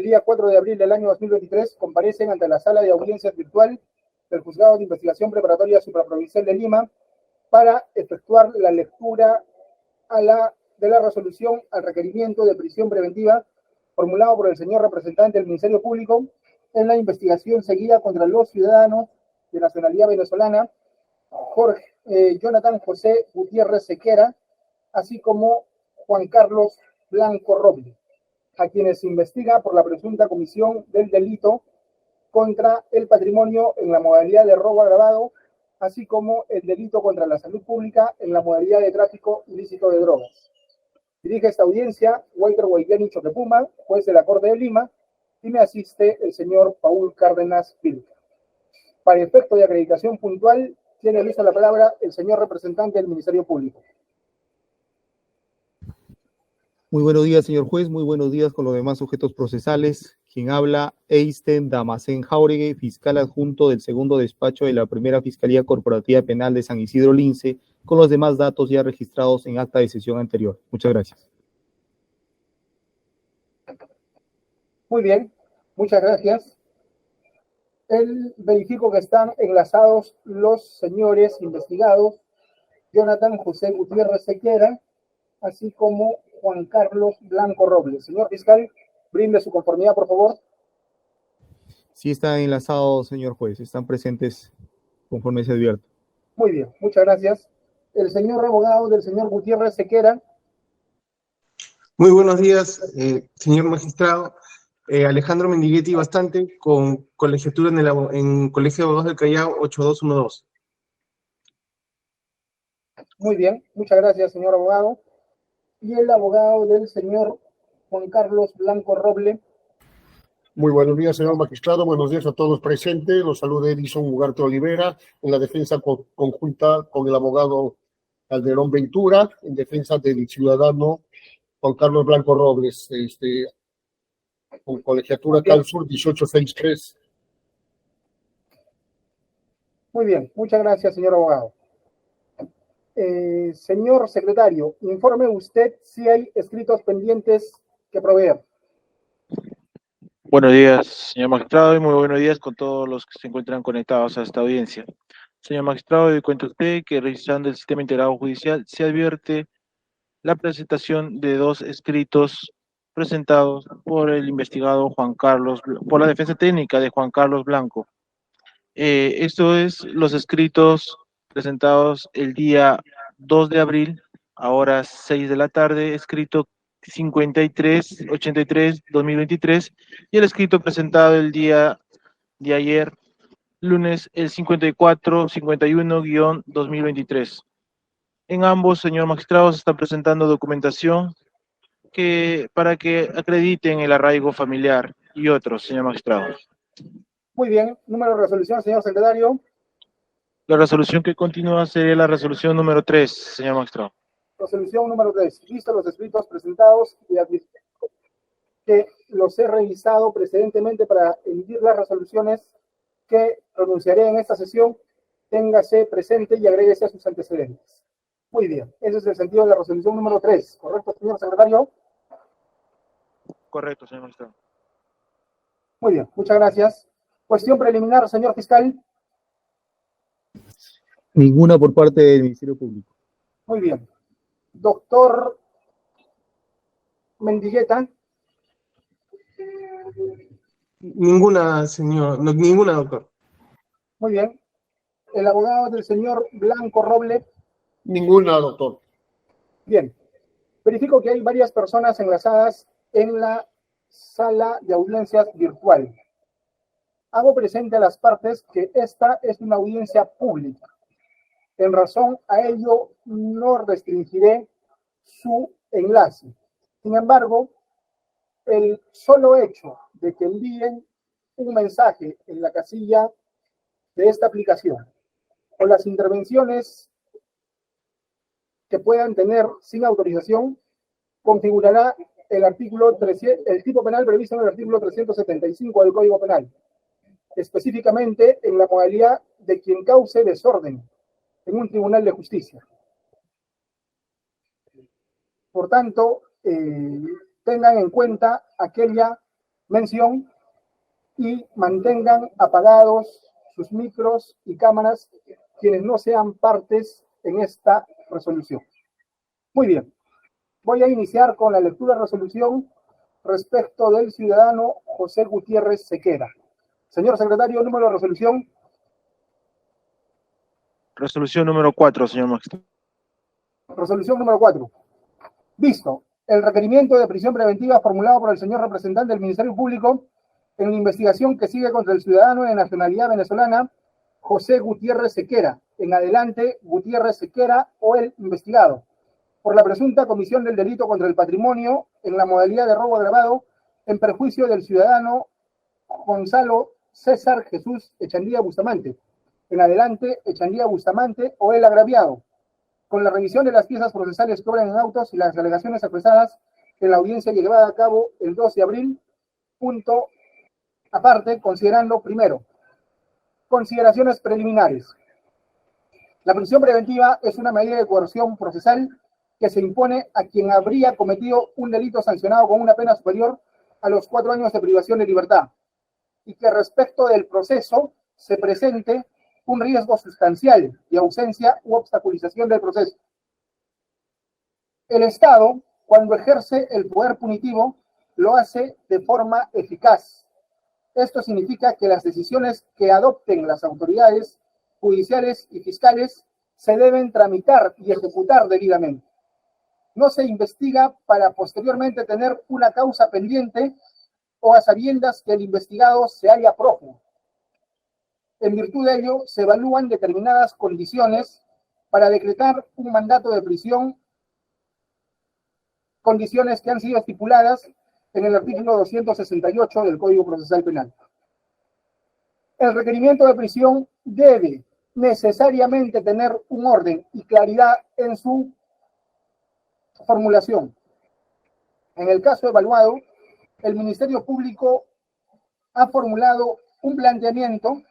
día 4 de abril del año 2023 comparecen ante la sala de audiencias virtual del Juzgado de Investigación Preparatoria Supraprovincial de Lima para efectuar la lectura de la resolución al requerimiento de prisión preventiva formulado por el señor representante del Ministerio Público en la investigación seguida contra los ciudadanos de nacionalidad venezolana Jonathan José Gutiérrez Sequera, así como Juan Carlos Blanco Roble, a quienes se investiga por la presunta comisión del delito contra el patrimonio en la modalidad de robo agravado, así como el delito contra la salud pública en la modalidad de tráfico ilícito de drogas. Dirige esta audiencia Walter Guayani Choquepuma, juez de la Corte de Lima, y me asiste el señor Paul Cárdenas Pilca. Para efecto de acreditación puntual, tiene lista la palabra el señor representante del Ministerio Público. Muy buenos días, señor juez. Muy buenos días con los demás sujetos procesales. Quien habla, Eisten Damascén Jáuregui, fiscal adjunto del segundo despacho de la Primera Fiscalía Corporativa Penal de San Isidro Lince, con los demás datos ya registrados en acta de sesión anterior. Muchas gracias. Muy bien, muchas gracias. Verifico que están enlazados los señores investigados Jonathan José Gutiérrez Sequera, así como Juan Carlos Blanco Robles. Señor fiscal, brinde su conformidad, por favor. Sí están enlazados, señor juez. Están presentes conforme se advierte. Muy bien, muchas gracias. El señor abogado del señor Gutiérrez Sequera. Muy buenos días, señor magistrado. Alejandro Mendiguetti Bastante, con colegiatura en Colegio de Abogados del Callao 8212. Muy bien, muchas gracias, señor abogado. Y el abogado del señor Juan Carlos Blanco Roble. Muy buenos días, señor magistrado. Buenos días a todos presentes. Los saluda Edison Ugarte Olivera en la defensa conjunta con el abogado Calderón Ventura, en defensa del ciudadano Juan Carlos Blanco Robles, con colegiatura CalSur 1863. Muy bien, muchas gracias, señor abogado. Señor secretario, informe usted si hay escritos pendientes que proveer. Buenos días, señor magistrado, y muy buenos días con todos los que se encuentran conectados a esta audiencia. Señor magistrado, le cuento a usted que revisando el sistema integrado judicial se advierte la presentación de dos escritos presentados por el investigado Juan Carlos, por la defensa técnica de Juan Carlos Blanco. Esto es los escritos presentados el día 2 de abril, a horas 6 de la tarde, escrito 5383-2023, y el escrito presentado el día de ayer, lunes, el 5451-2023. En ambos, señor magistrado, se está presentando documentación para que acrediten el arraigo familiar y otros, señor magistrado. Muy bien, número de resolución, señor secretario. La resolución que continúa sería la resolución número 3, señor magistrado. Resolución número 3. Visto los escritos presentados y admitiendo que los he revisado precedentemente para emitir las resoluciones que pronunciaré en esta sesión, téngase presente y agréguese a sus antecedentes. Muy bien, ese es el sentido de la resolución número 3. ¿Correcto, señor secretario? Correcto, señor magistrado. Muy bien, muchas gracias. Cuestión preliminar, señor fiscal. Ninguna por parte del Ministerio Público. Muy bien. Doctor Mendigueta. Ninguna, señor, no, ninguna, doctor. Muy bien. El abogado del señor Blanco Roble. Ninguna, doctor. Bien. Verifico que hay varias personas enlazadas en la sala de audiencias virtual. Hago presente a las partes que esta es una audiencia pública. En razón a ello, no restringiré su enlace. Sin embargo, el solo hecho de que envíen un mensaje en la casilla de esta aplicación o las intervenciones que puedan tener sin autorización configurará el tipo penal previsto en el artículo 375 del Código Penal, específicamente en la modalidad de quien cause desorden en un tribunal de justicia. Por tanto, tengan en cuenta aquella mención y mantengan apagados sus micros y cámaras quienes no sean partes en esta resolución. Muy bien, voy a iniciar con la lectura de resolución respecto del ciudadano José Gutiérrez Sequera. Señor secretario, número de resolución. Resolución número 4, señor magistrado. Resolución número 4. Visto el requerimiento de prisión preventiva formulado por el señor representante del Ministerio Público en la investigación que sigue contra el ciudadano de nacionalidad venezolana José Gutiérrez Sequera, en adelante Gutiérrez Sequera o el investigado, por la presunta comisión del delito contra el patrimonio en la modalidad de robo agravado en perjuicio del ciudadano Gonzalo César Jesús Echandía Bustamante, en adelante Echandía Bustamante o el agraviado, con la revisión de las piezas procesales que obran en autos y las alegaciones expresadas en la audiencia llevada a cabo el 2 de abril, punto aparte, considerando primero, consideraciones preliminares. La prisión preventiva es una medida de coerción procesal que se impone a quien habría cometido un delito sancionado con una pena superior a los 4 años de privación de libertad y que respecto del proceso se presente un riesgo sustancial de ausencia u obstaculización del proceso. El Estado, cuando ejerce el poder punitivo, lo hace de forma eficaz. Esto significa que las decisiones que adopten las autoridades judiciales y fiscales se deben tramitar y ejecutar debidamente. No se investiga para posteriormente tener una causa pendiente o a sabiendas que el investigado se halla prófugo. En virtud de ello, se evalúan determinadas condiciones para decretar un mandato de prisión, condiciones que han sido estipuladas en el artículo 268 del Código Procesal Penal. El requerimiento de prisión debe necesariamente tener un orden y claridad en su formulación. En el caso evaluado, el Ministerio Público ha formulado un planteamiento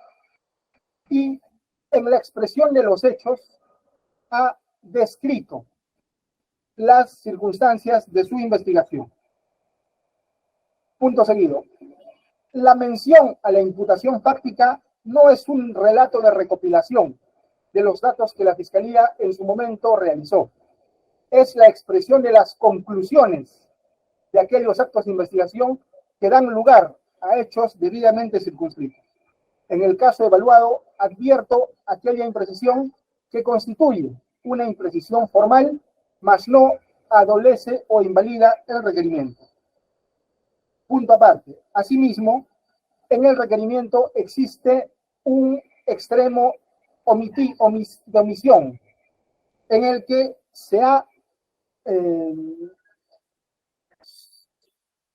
y en la expresión de los hechos ha descrito las circunstancias de su investigación. Punto seguido. La mención a la imputación fáctica no es un relato de recopilación de los datos que la Fiscalía en su momento realizó. Es la expresión de las conclusiones de aquellos actos de investigación que dan lugar a hechos debidamente circunscritos. En el caso evaluado, advierto aquella imprecisión que constituye una imprecisión formal, mas no adolece o invalida el requerimiento. Punto aparte. Asimismo, en el requerimiento existe un extremo de omisión en el que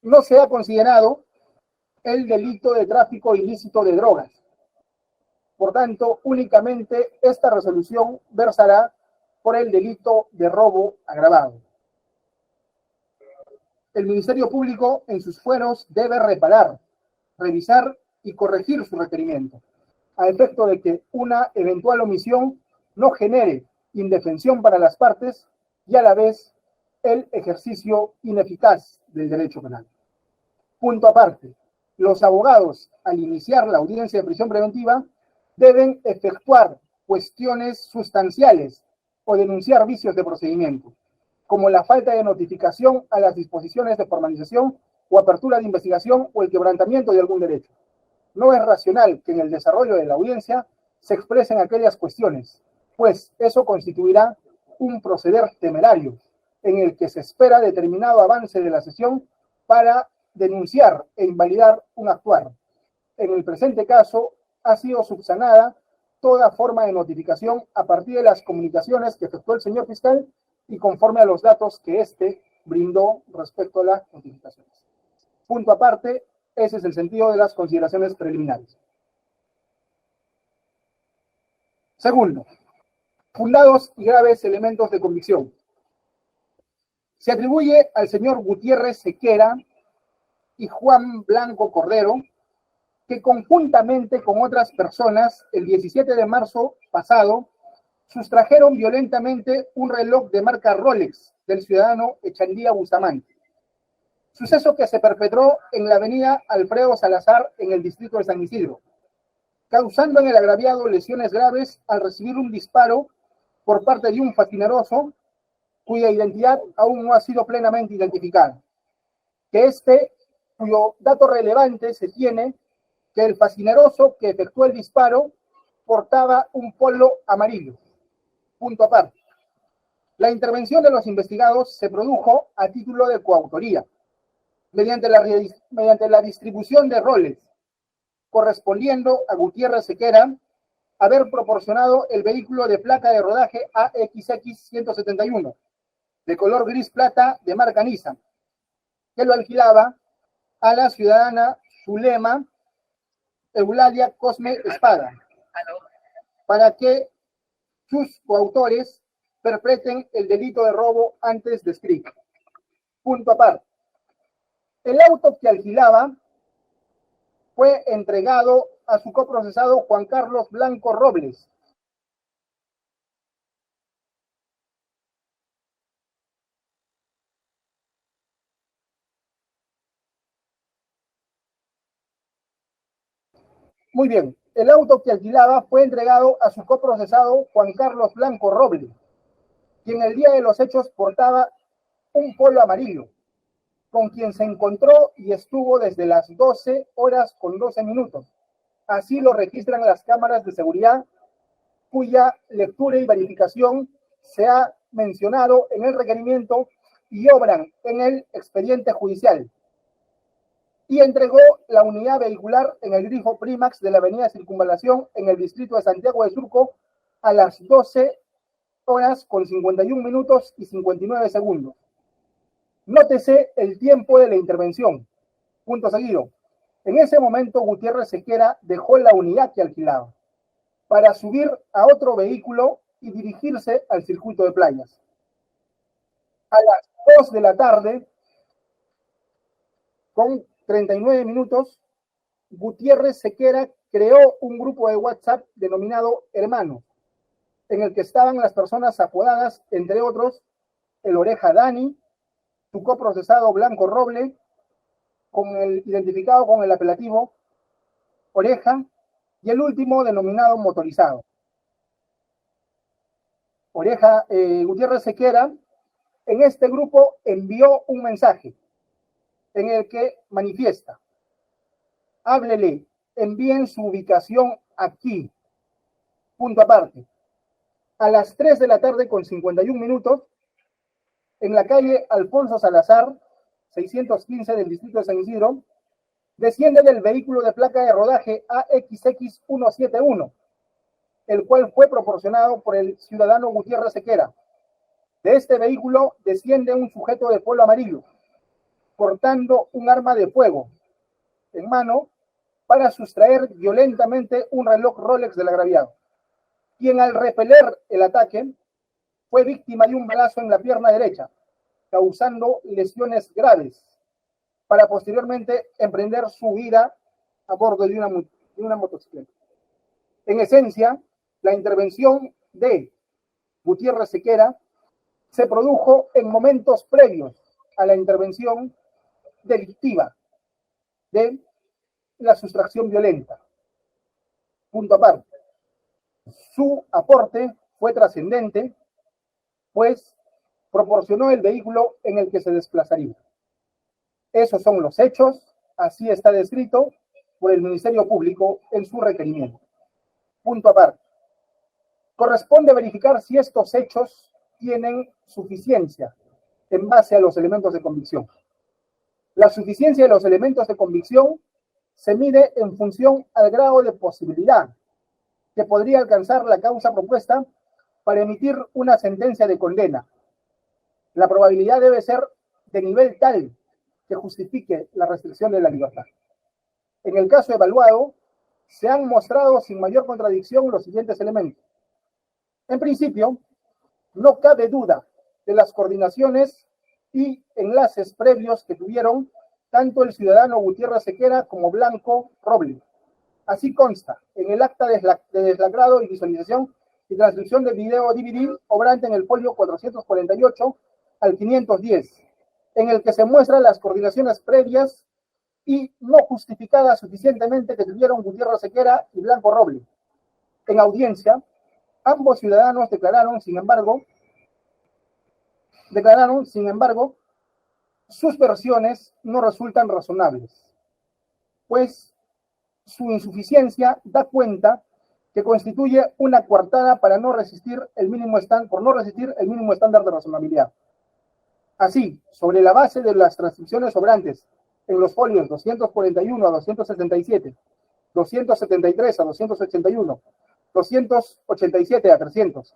no se ha considerado el delito de tráfico ilícito de drogas. Por tanto, únicamente esta resolución versará por el delito de robo agravado. El Ministerio Público en sus fueros debe reparar, revisar y corregir su requerimiento, a efecto de que una eventual omisión no genere indefensión para las partes y a la vez el ejercicio ineficaz del derecho penal. Punto aparte, los abogados, al iniciar la audiencia de prisión preventiva, deben efectuar cuestiones sustanciales o denunciar vicios de procedimiento, como la falta de notificación a las disposiciones de formalización o apertura de investigación o el quebrantamiento de algún derecho. No es racional que en el desarrollo de la audiencia se expresen aquellas cuestiones, pues eso constituirá un proceder temerario en el que se espera determinado avance de la sesión para denunciar e invalidar un actuar. En el presente caso, ha sido subsanada toda forma de notificación a partir de las comunicaciones que efectuó el señor fiscal y conforme a los datos que éste brindó respecto a las notificaciones. Punto aparte, ese es el sentido de las consideraciones preliminares. Segundo, fundados y graves elementos de convicción. Se atribuye al señor Gutiérrez Sequera y Juan Blanco Cordero que conjuntamente con otras personas, el 17 de marzo pasado, sustrajeron violentamente un reloj de marca Rolex del ciudadano Echandía Bustamante. suceso que se perpetró en la avenida Alfredo Salazar en el distrito de San Isidro, causando en el agraviado lesiones graves al recibir un disparo por parte de un facineroso cuya identidad aún no ha sido plenamente identificada. Cuyo dato relevante se tiene que el facineroso que efectuó el disparo portaba un polo amarillo. Punto aparte. La intervención de los investigados se produjo a título de coautoría, mediante la distribución de roles, correspondiendo a Gutiérrez Sequera haber proporcionado el vehículo de placa de rodaje AXX171, de color gris plata de marca Nissan, que lo alquilaba a la ciudadana Zulema Eulalia Cosme Espada, para que sus coautores perpetren el delito de robo antes descrito. Punto aparte. El auto que alquilaba fue entregado a su coprocesado Juan Carlos Blanco Robles, Muy bien, el auto que alquilaba fue entregado a su coprocesado Juan Carlos Blanco Robles, quien el día de los hechos portaba un polo amarillo, con quien se encontró y estuvo desde las 12 horas con 12 minutos. Así lo registran las cámaras de seguridad, cuya lectura y verificación se ha mencionado en el requerimiento y obran en el expediente judicial. Y entregó la unidad vehicular en el grifo Primax de la avenida Circunvalación en el distrito de Santiago de Surco a las 12 horas con 51 minutos y 59 segundos. Nótese el tiempo de la intervención. Punto seguido. En ese momento Gutiérrez Sequera dejó la unidad que alquilaba para subir a otro vehículo y dirigirse al circuito de playas. A las 2 de la tarde, con 39 minutos, Gutiérrez Sequera creó un grupo de WhatsApp denominado Hermanos, en el que estaban las personas apodadas, entre otros, el Oreja Dani, su coprocesado Blanco Roble, identificado con el apelativo Oreja, y el último denominado Motorizado. Gutiérrez Sequera en este grupo envió un mensaje en el que manifiesta: háblele, envíen su ubicación aquí. Punto aparte. A las 3 de la tarde con 51 minutos, en la calle Alfonso Salazar, 615 del distrito de San Isidro, desciende del vehículo de placa de rodaje AXX171, el cual fue proporcionado por el ciudadano Gutiérrez Sequera. De este vehículo desciende un sujeto de polo amarillo, portando un arma de fuego en mano para sustraer violentamente un reloj Rolex del agraviado, quien al repeler el ataque fue víctima de un balazo en la pierna derecha, causando lesiones graves, para posteriormente emprender su huida a bordo de una motocicleta. En esencia, la intervención de Gutiérrez Sequera se produjo en momentos previos a la intervención delictiva de la sustracción violenta. Punto aparte. Su aporte fue trascendente, pues proporcionó el vehículo en el que se desplazaría. Esos son los hechos, así está descrito por el Ministerio Público en su requerimiento. Punto aparte. Corresponde verificar si estos hechos tienen suficiencia en base a los elementos de convicción. La suficiencia de los elementos de convicción se mide en función al grado de posibilidad que podría alcanzar la causa propuesta para emitir una sentencia de condena. La probabilidad debe ser de nivel tal que justifique la restricción de la libertad. En el caso evaluado, se han mostrado sin mayor contradicción los siguientes elementos. En principio, no cabe duda de las coordinaciones y enlaces previos que tuvieron tanto el ciudadano Gutiérrez Sequera como Blanco Robles. Así consta en el acta de deslacrado y visualización y transcripción del video DVD obrante en el folio 448 al 510, en el que se muestran las coordinaciones previas y no justificadas suficientemente que tuvieron Gutiérrez Sequera y Blanco Roble. En audiencia, ambos ciudadanos declararon, sin embargo, sus versiones no resultan razonables, pues su insuficiencia da cuenta que constituye una coartada para no resistir el mínimo estándar de razonabilidad. Así, sobre la base de las transcripciones sobrantes en los folios 241 a 277, 273 a 281, 287 a 300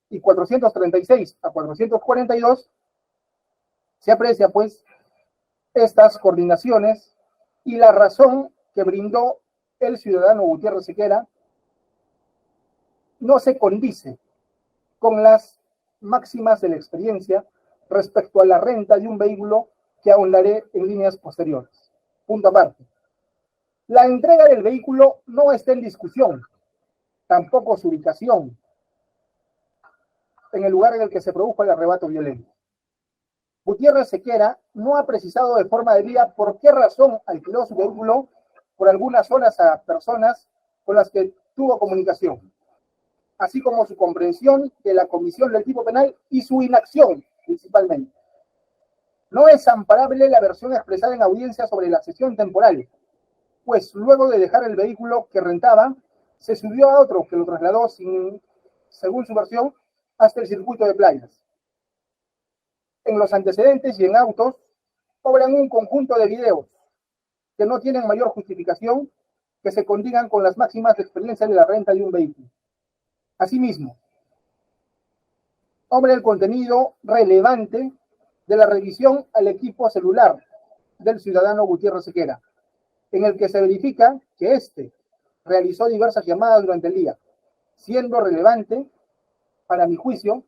y 436 a 442, se aprecia, pues, estas coordinaciones y la razón que brindó el ciudadano Gutiérrez Sequera no se condice con las máximas de la experiencia respecto a la renta de un vehículo que ahondaré en líneas posteriores. Punto aparte. La entrega del vehículo no está en discusión, tampoco su ubicación en el lugar en el que se produjo el arrebato violento. Gutiérrez Sequera no ha precisado de forma debida por qué razón alquiló su vehículo por algunas horas a personas con las que tuvo comunicación, así como su comprensión de la comisión del tipo penal y su inacción, principalmente. No es amparable la versión expresada en audiencia sobre la cesión temporal, pues luego de dejar el vehículo que rentaba, se subió a otro que lo trasladó, según su versión, hasta el circuito de playas. En los antecedentes y en autos, obran un conjunto de videos que no tienen mayor justificación que se condigan con las máximas de experiencia de la renta de un vehículo. Asimismo, obra el contenido relevante de la revisión al equipo celular del ciudadano Gutiérrez Sequera, en el que se verifica que éste realizó diversas llamadas durante el día, siendo relevante, para mi juicio,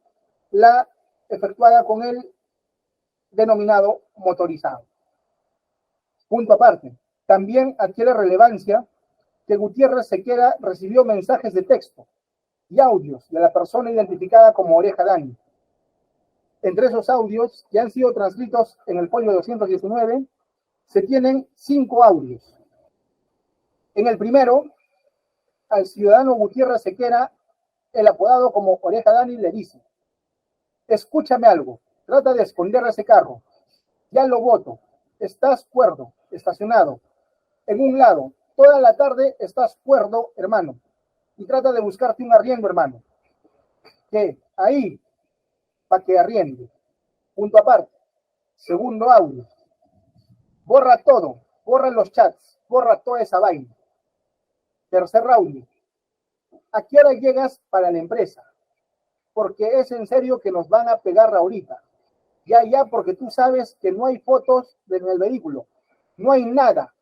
la efectuada con el denominado motorizado. Punto aparte, también adquiere relevancia que Gutiérrez Sequera recibió mensajes de texto y audios de la persona identificada como Oreja Dani. Entre esos audios, que han sido transcritos en el folio 219, se tienen 5 audios. En el primero, al ciudadano Gutiérrez Sequera, el apodado como Oreja Dani, le dice: escúchame algo, trata de esconder ese carro, ya lo voto, estás cuerdo, estacionado, en un lado, toda la tarde estás cuerdo, hermano, y trata de buscarte un arriendo, hermano, que ahí, para que arriende. Punto aparte. Segundo audio: borra todo, borra los chats, borra toda esa vaina. Tercer audio: ¿a qué hora llegas para la empresa? Porque es en serio que nos van a pegar ahorita. Ya, porque tú sabes que no hay fotos en el vehículo, no hay nada.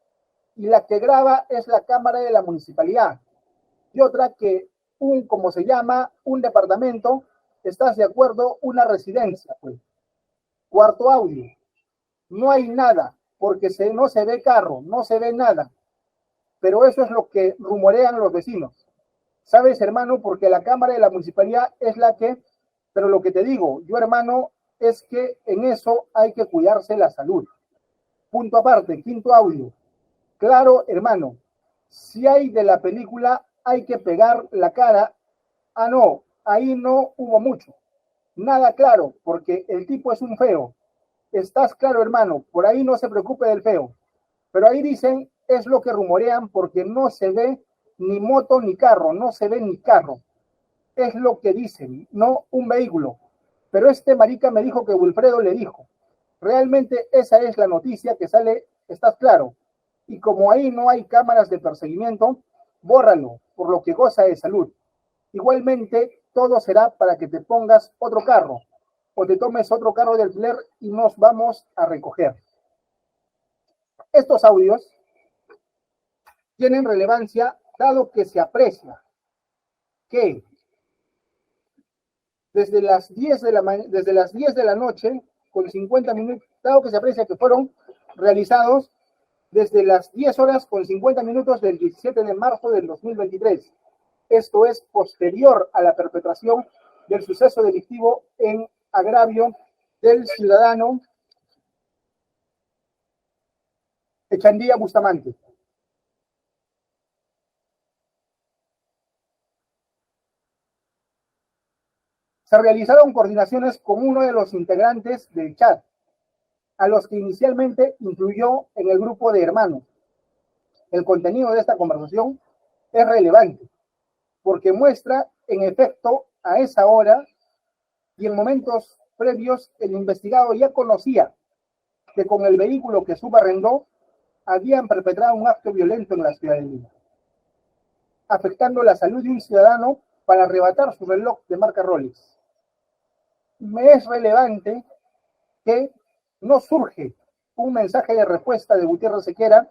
Y la que graba es la cámara de la municipalidad. Y otra que como se llama, un departamento, ¿estás de acuerdo? Una residencia, pues. Cuarto audio: no hay nada, porque no se ve carro, no se ve nada. Pero eso es lo que rumorean los vecinos. ¿Sabes, hermano? Porque la cámara de la municipalidad es la que... Pero lo que te digo, yo, hermano, es que en eso hay que cuidarse la salud. Punto aparte, quinto audio: claro, hermano, si hay de la película, hay que pegar la cara. Ah, no, ahí no hubo mucho. Nada claro, porque el tipo es un feo. Estás claro, hermano, por ahí no se preocupe del feo. Pero ahí dicen, es lo que rumorean, porque no se ve ni moto ni carro, no se ve ni carro. Es lo que dicen, no un vehículo. Pero este marica me dijo que Wilfredo le dijo. Realmente esa es la noticia que sale, estás claro. Y como ahí no hay cámaras de perseguimiento, bórralo, por lo que goza de salud. Igualmente, todo será para que te pongas otro carro o te tomes otro carro de alquiler y nos vamos a recoger. Estos audios tienen relevancia dado que se aprecia que desde las 10 de la noche con 50 minutos, dado que se aprecia que fueron realizados desde las 10 horas con 50 minutos del 17 de marzo del 2023. Esto es posterior a la perpetración del suceso delictivo en agravio del ciudadano Echandía Bustamante. Se realizaron coordinaciones con uno de los integrantes del chat, a los que inicialmente incluyó en el grupo de hermanos. El contenido de esta conversación es relevante, porque muestra, en efecto, a esa hora y en momentos previos, el investigado ya conocía que con el vehículo que subarrendó habían perpetrado un acto violento en la ciudad de Lima, afectando la salud de un ciudadano para arrebatar su reloj de marca Rolex. Me es relevante que no surge un mensaje de respuesta de Gutiérrez Sequera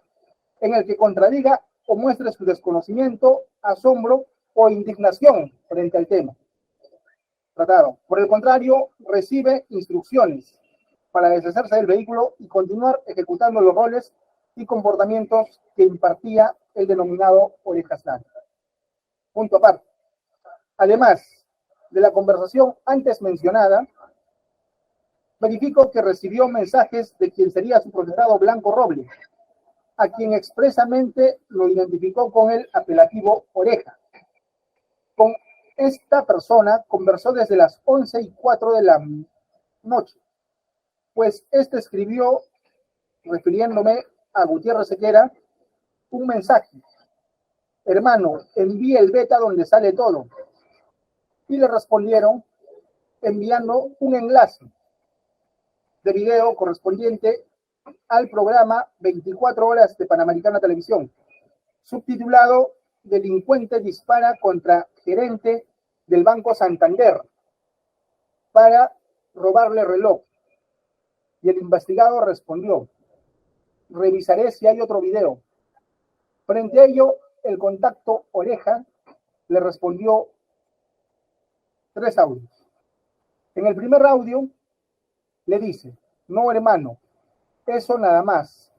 en el que contradiga o muestre su desconocimiento, asombro o indignación frente al tema tratado. Por el contrario, recibe instrucciones para deshacerse del vehículo y continuar ejecutando los roles y comportamientos que impartía el denominado Orejas Blancas. Punto aparte. Además de la conversación antes mencionada, verifico que recibió mensajes de quien sería su procesado Blanco Robles, a quien expresamente lo identificó con el apelativo Oreja. Con esta persona conversó desde las 11:04 de la noche, pues este escribió, refiriéndome a Gutiérrez Sequera, un mensaje: hermano, envíe el beta donde sale todo. Y le respondieron enviando un enlace de video correspondiente al programa 24 horas de Panamericana Televisión, subtitulado Delincuente dispara contra gerente del Banco Santander para robarle reloj. Y el investigado respondió: revisaré si hay otro video. Frente a ello, el contacto Oreja le respondió 3 audios. En el primer audio le dice: no, hermano, eso nada más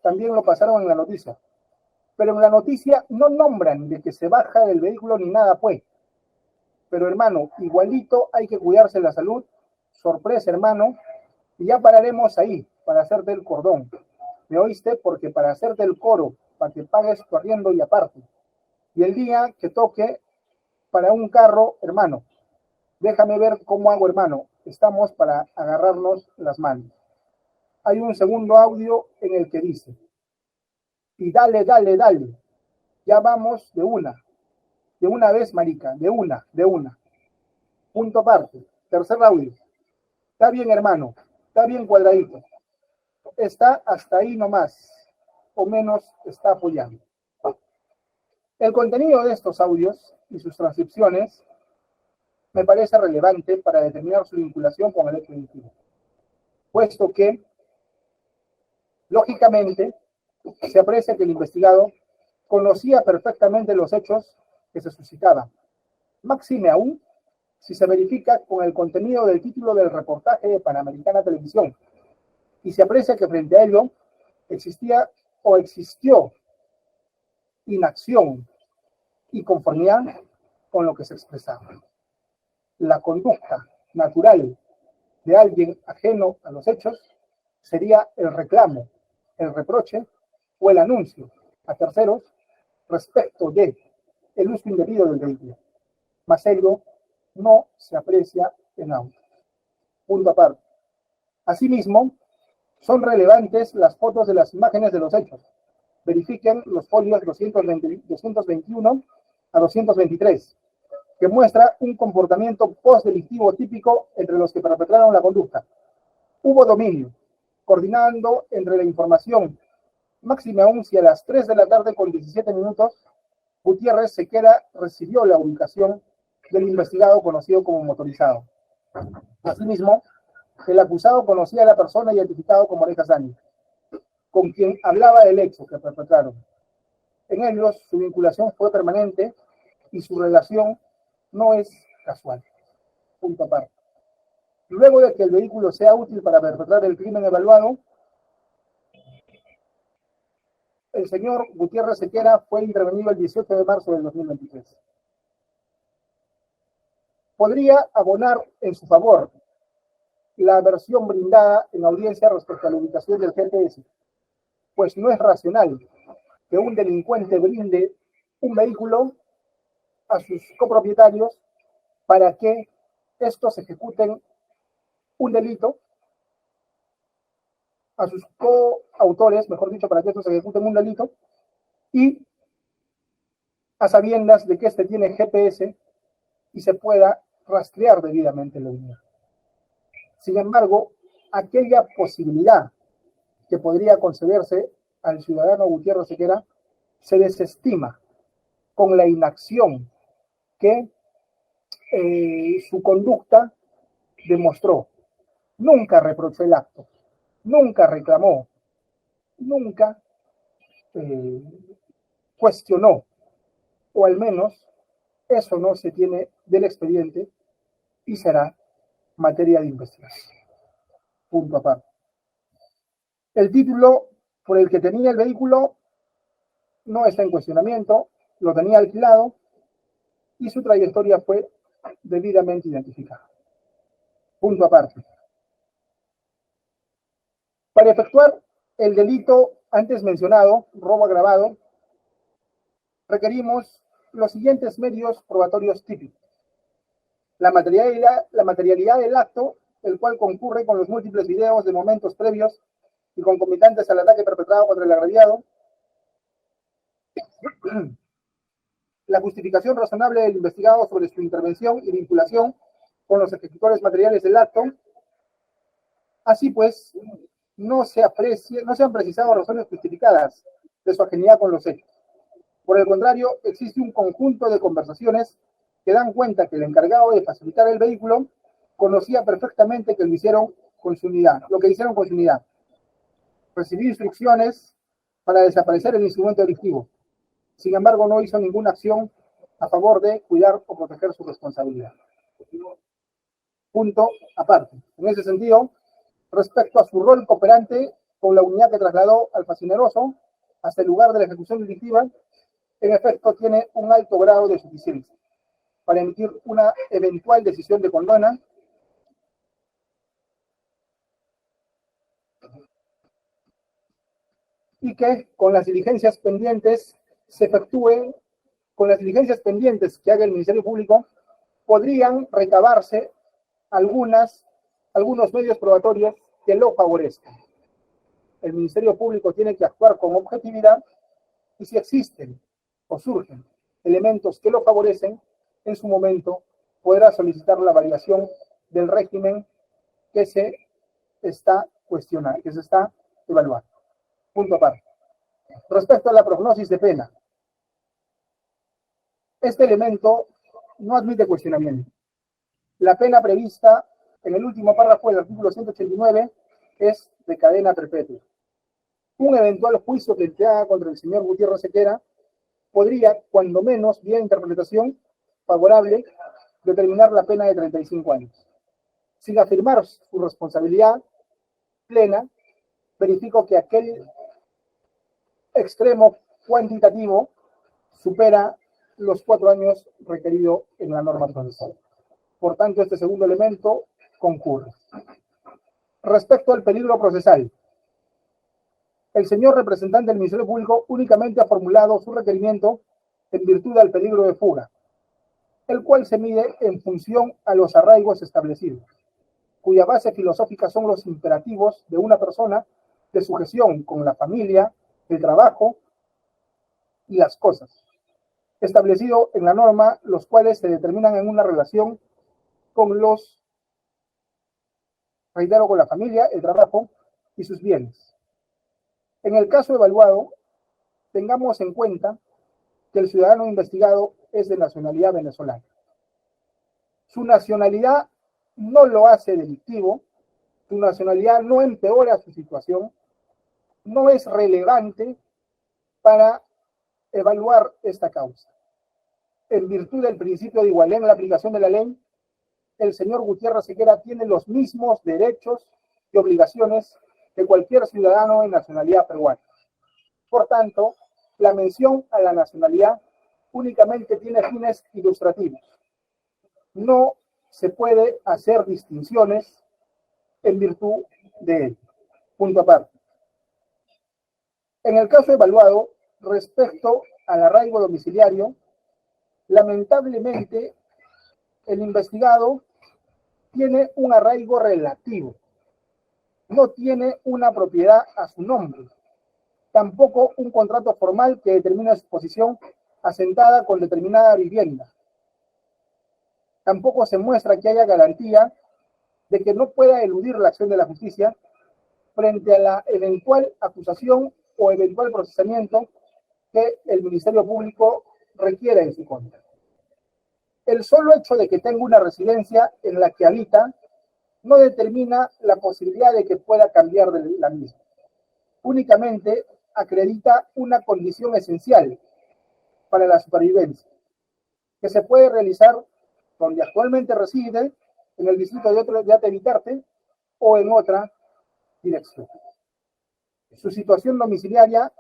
también lo pasaron en la noticia. Pero en la noticia no nombran de que se baja del vehículo ni nada, pues. Pero hermano, igualito hay que cuidarse la salud. Sorpresa, hermano, y ya pararemos ahí para hacerte el cordón. ¿Me oíste? Porque para hacerte el coro, para que pagues corriendo y aparte. Y el día que toque para un carro, hermano, déjame ver cómo hago, hermano. Estamos para agarrarnos las manos. Hay un segundo audio en el que dice: y dale, ya vamos de una vez, marica, de una. Punto aparte. Tercer audio: está bien, hermano, está bien cuadradito, está hasta ahí nomás, o menos está apoyando. El contenido de estos audios y sus transcripciones me parece relevante para determinar su vinculación con el hecho delictivo, puesto que, lógicamente, se aprecia que el investigado conocía perfectamente los hechos que se suscitaban, máxime aún si se verifica con el contenido del título del reportaje de Panamericana Televisión, y se aprecia que frente a ello existía o existió inacción y conformidad con lo que se expresaba. La conducta natural de alguien ajeno a los hechos sería el reclamo, el reproche o el anuncio a terceros respecto de el uso indebido del vehículo. Mas ello no se aprecia en audio. Punto aparte. Asimismo, son relevantes las fotos de las imágenes de los hechos. Verifiquen los folios 221 a 223, que muestra un comportamiento postdelictivo típico entre los que perpetraron la conducta. Hubo dominio, coordinando entre la información, máxime aún si a las 3 de la tarde con 17 minutos, Gutiérrez Sequera recibió la ubicación del investigado conocido como motorizado. Asimismo, el acusado conocía a la persona identificada como Orejas Dani, con quien hablaba del hecho que perpetraron. En ellos, su vinculación fue permanente y su relación no es casual. Punto aparte. Luego de que el vehículo sea útil para perpetrar el crimen evaluado, el señor Gutiérrez Sequera fue intervenido el 18 de marzo del 2023. Podría abonar en su favor la versión brindada en audiencia respecto a la ubicación del GPS, pues no es racional que un delincuente brinde un vehículo a sus copropietarios para que estos ejecuten un delito, a sus coautores, mejor dicho, para que estos ejecuten un delito, y a sabiendas de que este tiene GPS y se pueda rastrear debidamente el dinero. Sin embargo, aquella posibilidad que podría concederse al ciudadano Gutiérrez Sequera se desestima con la inacción que su conducta demostró. Nunca reprochó el acto, nunca reclamó, nunca cuestionó, o al menos eso no se tiene del expediente y será materia de investigación. Punto aparte. El título por el que tenía el vehículo no está en cuestionamiento, lo tenía alquilado y su trayectoria fue debidamente identificada. Punto aparte. Para efectuar el delito antes mencionado, robo agravado, requerimos los siguientes medios probatorios típicos. La materialidad del acto, el cual concurre con los múltiples videos de momentos previos y concomitantes al ataque perpetrado contra el agraviado. La justificación razonable del investigado sobre su intervención y vinculación con los ejecutores materiales del acto. Así pues, no se han precisado razones justificadas de su afinidad con los hechos. Por el contrario, existe un conjunto de conversaciones que dan cuenta que el encargado de facilitar el vehículo conocía perfectamente que lo hicieron con su unidad, Recibió instrucciones para desaparecer el instrumento delictivo. Sin embargo, no hizo ninguna acción a favor de cuidar o proteger su responsabilidad. Punto aparte. En ese sentido, respecto a su rol cooperante con la unidad que trasladó al facineroso hasta el lugar de la ejecución delictiva, en efecto tiene un alto grado de suficiencia para emitir una eventual decisión de condena y que con las diligencias pendientes se efectúen, con las diligencias pendientes que haga el Ministerio Público, podrían recabarse algunos medios probatorios que lo favorezcan. El Ministerio Público tiene que actuar con objetividad y si existen o surgen elementos que lo favorecen, en su momento podrá solicitar la variación del régimen que se está cuestionando, que se está evaluando. Punto aparte. Respecto a la prognosis de pena, este elemento no admite cuestionamiento. La pena prevista en el último párrafo del artículo 189 es de cadena perpetua. Un eventual juicio que se haga contra el señor Gutiérrez Sequera podría, cuando menos, vía interpretación favorable, determinar la pena de 35 años. Sin afirmar su responsabilidad plena, verifico que aquel extremo cuantitativo supera los 4 años requeridos en la norma procesal. Por tanto, este segundo elemento concurre. Respecto al peligro procesal, el señor representante del Ministerio Público únicamente ha formulado su requerimiento en virtud del peligro de fuga, el cual se mide en función a los arraigos establecidos, cuya base filosófica son los imperativos de una persona de sujeción con la familia, el trabajo y las cosas, establecido en la norma, los cuales se determinan en una relación con con la familia, el trabajo y sus bienes. En el caso evaluado, tengamos en cuenta que el ciudadano investigado es de nacionalidad venezolana. Su nacionalidad no lo hace delictivo, su nacionalidad no empeora su situación, no es relevante para evaluar esta causa. En virtud del principio de igualdad en la aplicación de la ley, el señor Gutiérrez Sequera tiene los mismos derechos y obligaciones que cualquier ciudadano de nacionalidad peruana. Por tanto, la mención a la nacionalidad únicamente tiene fines ilustrativos. No se puede hacer distinciones en virtud de él. Punto aparte. En el caso evaluado, respecto al arraigo domiciliario, lamentablemente el investigado tiene un arraigo relativo, no tiene una propiedad a su nombre, tampoco un contrato formal que determina su posición asentada con determinada vivienda. Tampoco se muestra que haya garantía de que no pueda eludir la acción de la justicia frente a la eventual acusación o eventual procesamiento que el Ministerio Público requiera en su contra. El solo hecho de que tenga una residencia en la que habita no determina la posibilidad de que pueda cambiar de la misma. Únicamente acredita una condición esencial para la supervivencia, que se puede realizar donde actualmente reside, en el distrito de Ate o en otra dirección. Su situación domiciliaria,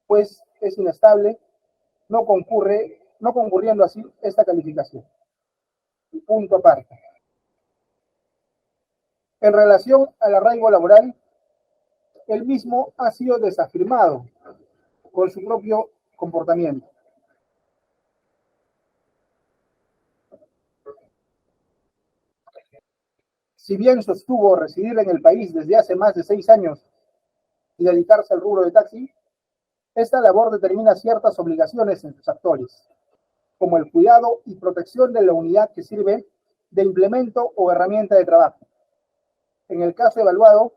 pues, es inestable, no concurriendo así esta calificación. Punto aparte. En relación al arraigo laboral, el mismo ha sido desafirmado con su propio comportamiento. Si bien sostuvo residir en el país desde hace más de 6 años y dedicarse al rubro de taxi, esta labor determina ciertas obligaciones en sus actores, como el cuidado y protección de la unidad que sirve de implemento o herramienta de trabajo. En el caso evaluado,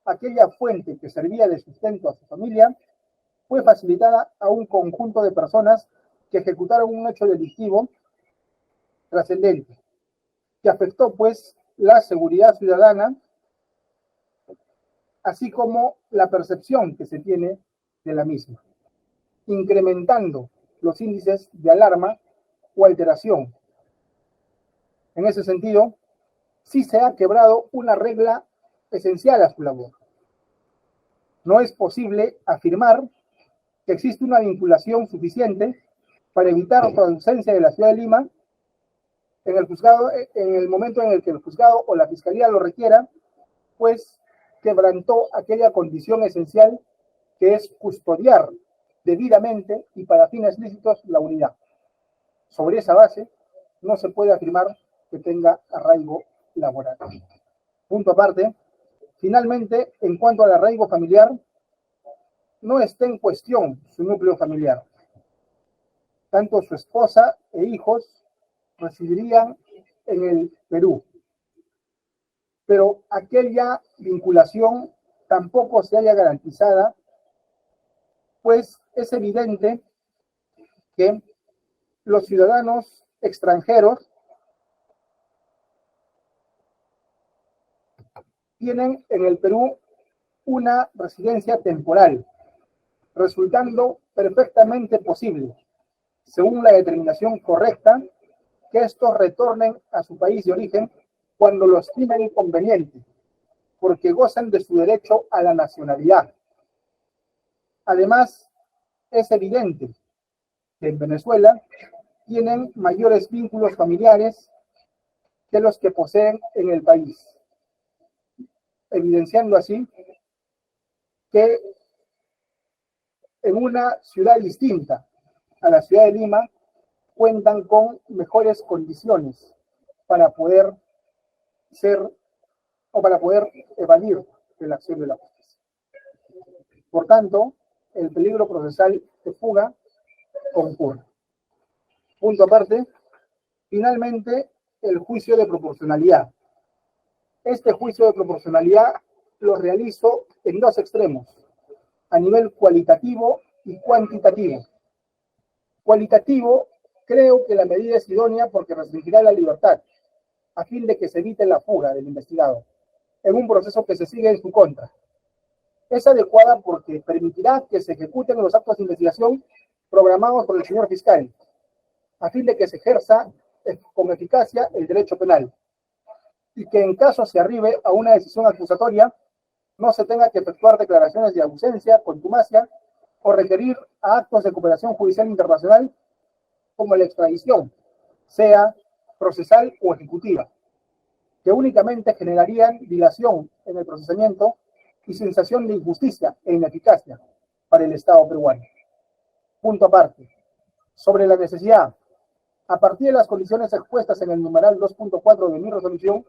aquella fuente que servía de sustento a su familia fue facilitada a un conjunto de personas que ejecutaron un hecho delictivo trascendente, que afectó, pues, la seguridad ciudadana, así como la percepción que se tiene de la misma, incrementando los índices de alarma o alteración. En ese sentido, sí se ha quebrado una regla esencial a su labor. No es posible afirmar que existe una vinculación suficiente para evitar su ausencia de la ciudad de Lima en el juzgado, en el momento en el que el juzgado o la fiscalía lo requiera, pues quebrantó aquella condición esencial que es custodiar debidamente y para fines lícitos la unidad. Sobre esa base, no se puede afirmar que tenga arraigo laboral. Punto aparte, finalmente, en cuanto al arraigo familiar, no está en cuestión su núcleo familiar. Tanto su esposa e hijos residirían en el Perú, pero aquella vinculación tampoco se haya garantizada, pues es evidente que los ciudadanos extranjeros tienen en el Perú una residencia temporal, resultando perfectamente posible, según la determinación correcta, que estos retornen a su país de origen cuando lo estimen conveniente, porque gozan de su derecho a la nacionalidad. Además, es evidente que en Venezuela tienen mayores vínculos familiares que los que poseen en el país, evidenciando así que en una ciudad distinta a la ciudad de Lima cuentan con mejores condiciones para poder evadir de la acción de la justicia. Por tanto, el peligro procesal de fuga concurre. Punto aparte, finalmente, el juicio de proporcionalidad. Este juicio de proporcionalidad lo realizo en dos extremos, a nivel cualitativo y cuantitativo. Cualitativo, creo que la medida es idónea porque restringirá la libertad, a fin de que se evite la fuga del investigado en un proceso que se sigue en su contra. Es adecuada porque permitirá que se ejecuten los actos de investigación programados por el señor fiscal, a fin de que se ejerza con eficacia el derecho penal, y que en caso se arribe a una decisión acusatoria, no se tenga que efectuar declaraciones de ausencia, contumacia, o requerir a actos de cooperación judicial internacional como la extradición, sea procesal o ejecutiva, que únicamente generarían dilación en el procesamiento y sensación de injusticia e ineficacia para el Estado peruano. Punto aparte. Sobre la necesidad, a partir de las condiciones expuestas en el numeral 2.4 de mi resolución,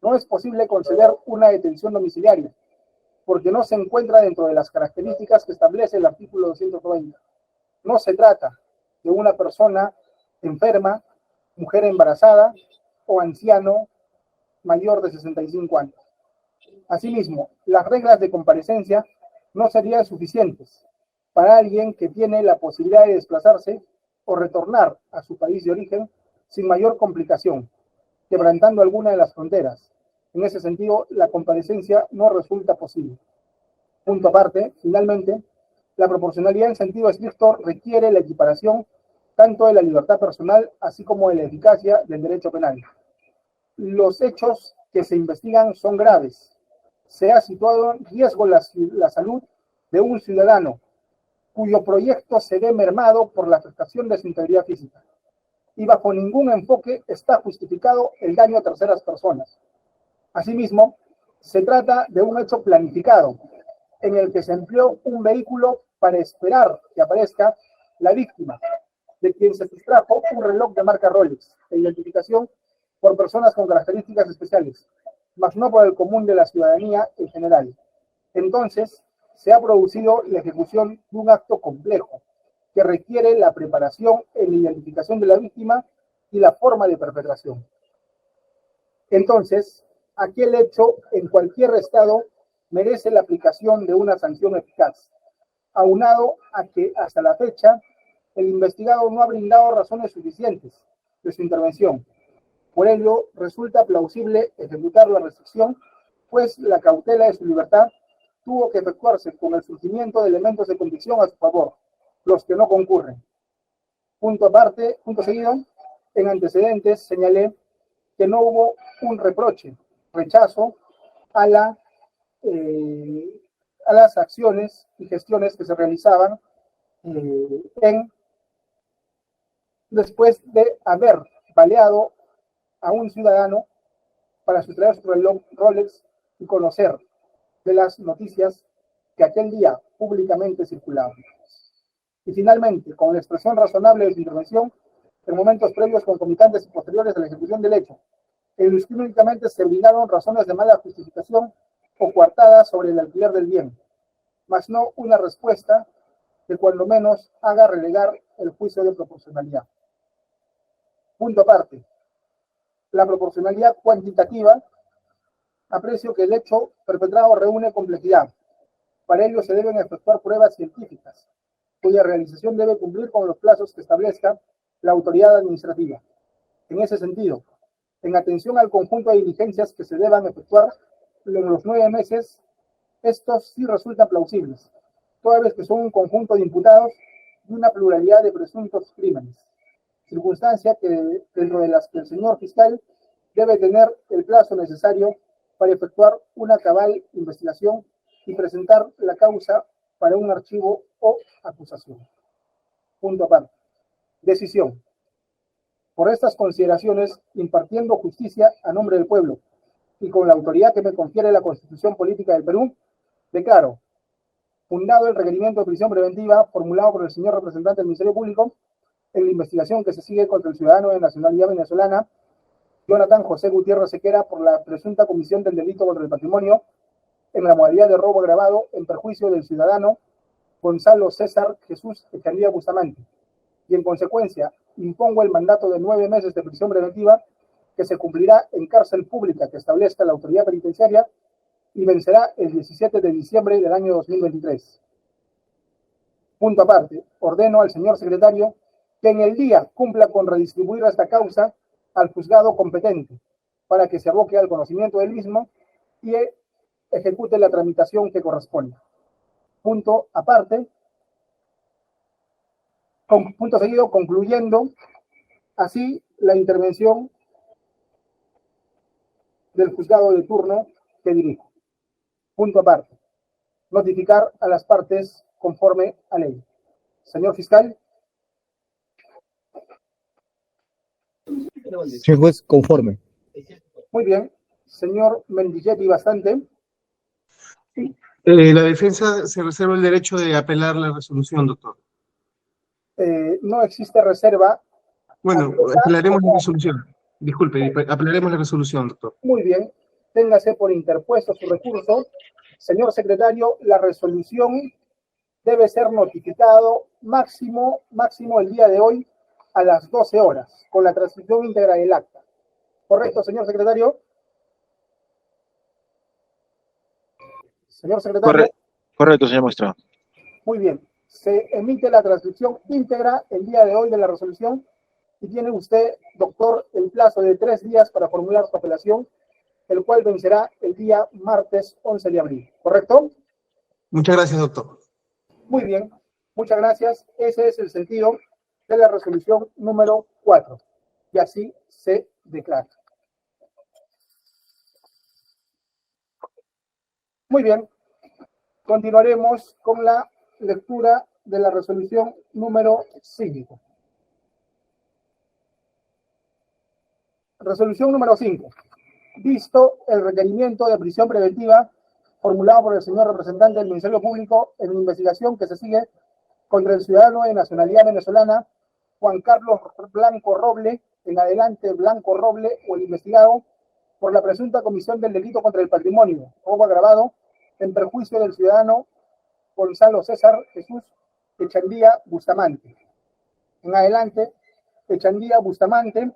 no es posible conceder una detención domiciliaria, porque no se encuentra dentro de las características que establece el artículo 290. No se trata de una persona enferma, mujer embarazada o anciano mayor de 65 años. Asimismo, las reglas de comparecencia no serían suficientes para alguien que tiene la posibilidad de desplazarse o retornar a su país de origen sin mayor complicación, quebrantando alguna de las fronteras. En ese sentido, la comparecencia no resulta posible. Punto aparte, finalmente, la proporcionalidad en sentido estricto requiere la equiparación tanto de la libertad personal así como de la eficacia del derecho penal. Los hechos que se investigan son graves. Se ha situado en riesgo la salud de un ciudadano cuyo proyecto se ve mermado por la afectación de su integridad física. Y bajo ningún enfoque está justificado el daño a terceras personas. Asimismo, se trata de un hecho planificado, en el que se empleó un vehículo para esperar que aparezca la víctima, de quien se sustrajo un reloj de marca Rolex, de identificación por personas con características especiales, mas no por el común de la ciudadanía en general. Entonces, se ha producido la ejecución de un acto complejo, que requiere la preparación en la identificación de la víctima y la forma de perpetración. Entonces, aquel hecho en cualquier estado merece la aplicación de una sanción eficaz, aunado a que hasta la fecha el investigado no ha brindado razones suficientes de su intervención. Por ello, resulta plausible ejecutar la restricción, pues la cautela de su libertad tuvo que efectuarse con el surgimiento de elementos de convicción a su favor, los que no concurren. Punto aparte, punto seguido, en antecedentes señalé que no hubo un rechazo a las acciones y gestiones que se realizaban después de haber baleado a un ciudadano para sustraer su reloj Rolex y conocer de las noticias que aquel día públicamente circulaban. Y finalmente, con la expresión razonable de su intervención, en momentos previos, concomitantes y posteriores a la ejecución del hecho, únicamente se brindaron razones de mala justificación o coartadas sobre el alquiler del bien, mas no una respuesta que cuando menos haga relegar el juicio de proporcionalidad. Punto aparte. La proporcionalidad cuantitativa, aprecio que el hecho perpetrado reúne complejidad. Para ello se deben efectuar pruebas científicas, cuya realización debe cumplir con los plazos que establezca la autoridad administrativa. En ese sentido, en atención al conjunto de diligencias que se deban efectuar en los 9 meses, estos sí resultan plausibles, toda vez que son un conjunto de imputados y una pluralidad de presuntos crímenes, circunstancia que dentro de las que el señor fiscal debe tener el plazo necesario para efectuar una cabal investigación y presentar la causa para un archivo o acusación. Punto aparte. Decisión. Por estas consideraciones, impartiendo justicia a nombre del pueblo y con la autoridad que me confiere la Constitución Política del Perú, declaro fundado el requerimiento de prisión preventiva formulado por el señor representante del Ministerio Público en la investigación que se sigue contra el ciudadano de nacionalidad venezolana, Jonathan José Gutiérrez Sequera, por la presunta comisión del delito contra el patrimonio en la modalidad de robo agravado en perjuicio del ciudadano Gonzalo César Jesús Echeandía Bustamante, y en consecuencia impongo el mandato de 9 meses de prisión preventiva que se cumplirá en cárcel pública que establezca la autoridad penitenciaria y vencerá el 17 de diciembre del año 2023. Punto aparte, ordeno al señor secretario que en el día cumpla con redistribuir esta causa al juzgado competente para que se aboque al conocimiento del mismo y ejecute la tramitación que corresponda. Punto aparte, punto seguido, concluyendo así la intervención del juzgado de turno que dirijo. Punto aparte, notificar a las partes conforme a ley. Señor fiscal. Señor juez, conforme. Muy bien. Señor Mendilletti, bastante. La defensa se reserva el derecho de apelar la resolución, doctor. No existe reserva. Bueno, apelaremos la resolución. Disculpe, apelaremos la resolución, doctor. Muy bien, téngase por interpuesto su recurso. Señor secretario, la resolución debe ser notificado máximo el día de hoy a las 12 horas, con la transcripción íntegra del acta. ¿Correcto, señor secretario? Señor secretario. Correcto, señor magistrado. Muy bien. Se emite la transcripción íntegra el día de hoy de la resolución y tiene usted, doctor, el plazo de 3 días para formular su apelación, el cual vencerá el día martes 11 de abril. ¿Correcto? Muchas gracias, doctor. Muy bien. Muchas gracias. Ese es el sentido de la resolución número 4. Y así se declara. Muy bien. Continuaremos con la lectura de la resolución número 5. Resolución número 5. Visto el requerimiento de prisión preventiva formulado por el señor representante del Ministerio Público en la investigación que se sigue contra el ciudadano de nacionalidad venezolana Juan Carlos Blanco Roble, en adelante Blanco Roble, o el investigado por la presunta comisión del delito contra el patrimonio, robo agravado, en perjuicio del ciudadano Gonzalo César Jesús Echandía Bustamante. En adelante, Echandía Bustamante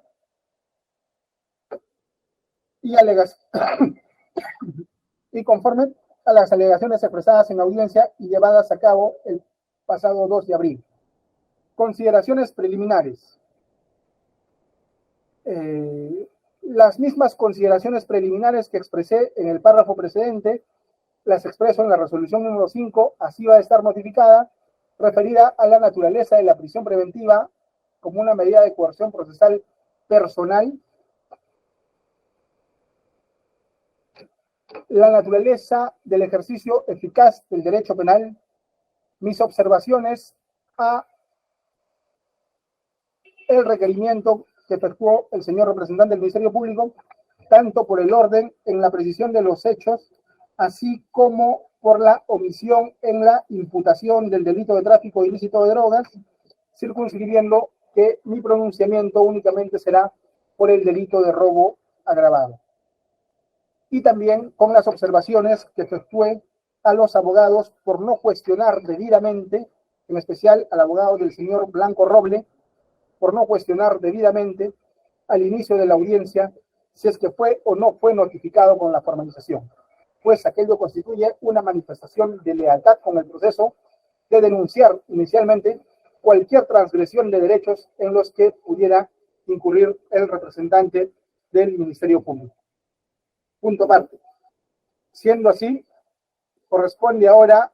y conforme a las alegaciones expresadas en audiencia y llevadas a cabo el pasado 2 de abril. Consideraciones preliminares. Las mismas consideraciones preliminares que expresé en el párrafo precedente las expreso en la resolución número 5, así va a estar notificada, referida a la naturaleza de la prisión preventiva como una medida de coerción procesal personal, la naturaleza del ejercicio eficaz del derecho penal, mis observaciones a el requerimiento que efectuó el señor representante del Ministerio Público, tanto por el orden en la precisión de los hechos, así como por la omisión en la imputación del delito de tráfico ilícito de drogas, circunscribiendo que mi pronunciamiento únicamente será por el delito de robo agravado. Y también con las observaciones que efectué a los abogados por no cuestionar debidamente, en especial al abogado del señor Blanco Roble, por no cuestionar debidamente al inicio de la audiencia si es que fue o no fue notificado con la formalización, pues aquello constituye una manifestación de lealtad con el proceso de denunciar inicialmente cualquier transgresión de derechos en los que pudiera incurrir el representante del Ministerio Público. Punto aparte. Siendo así, corresponde ahora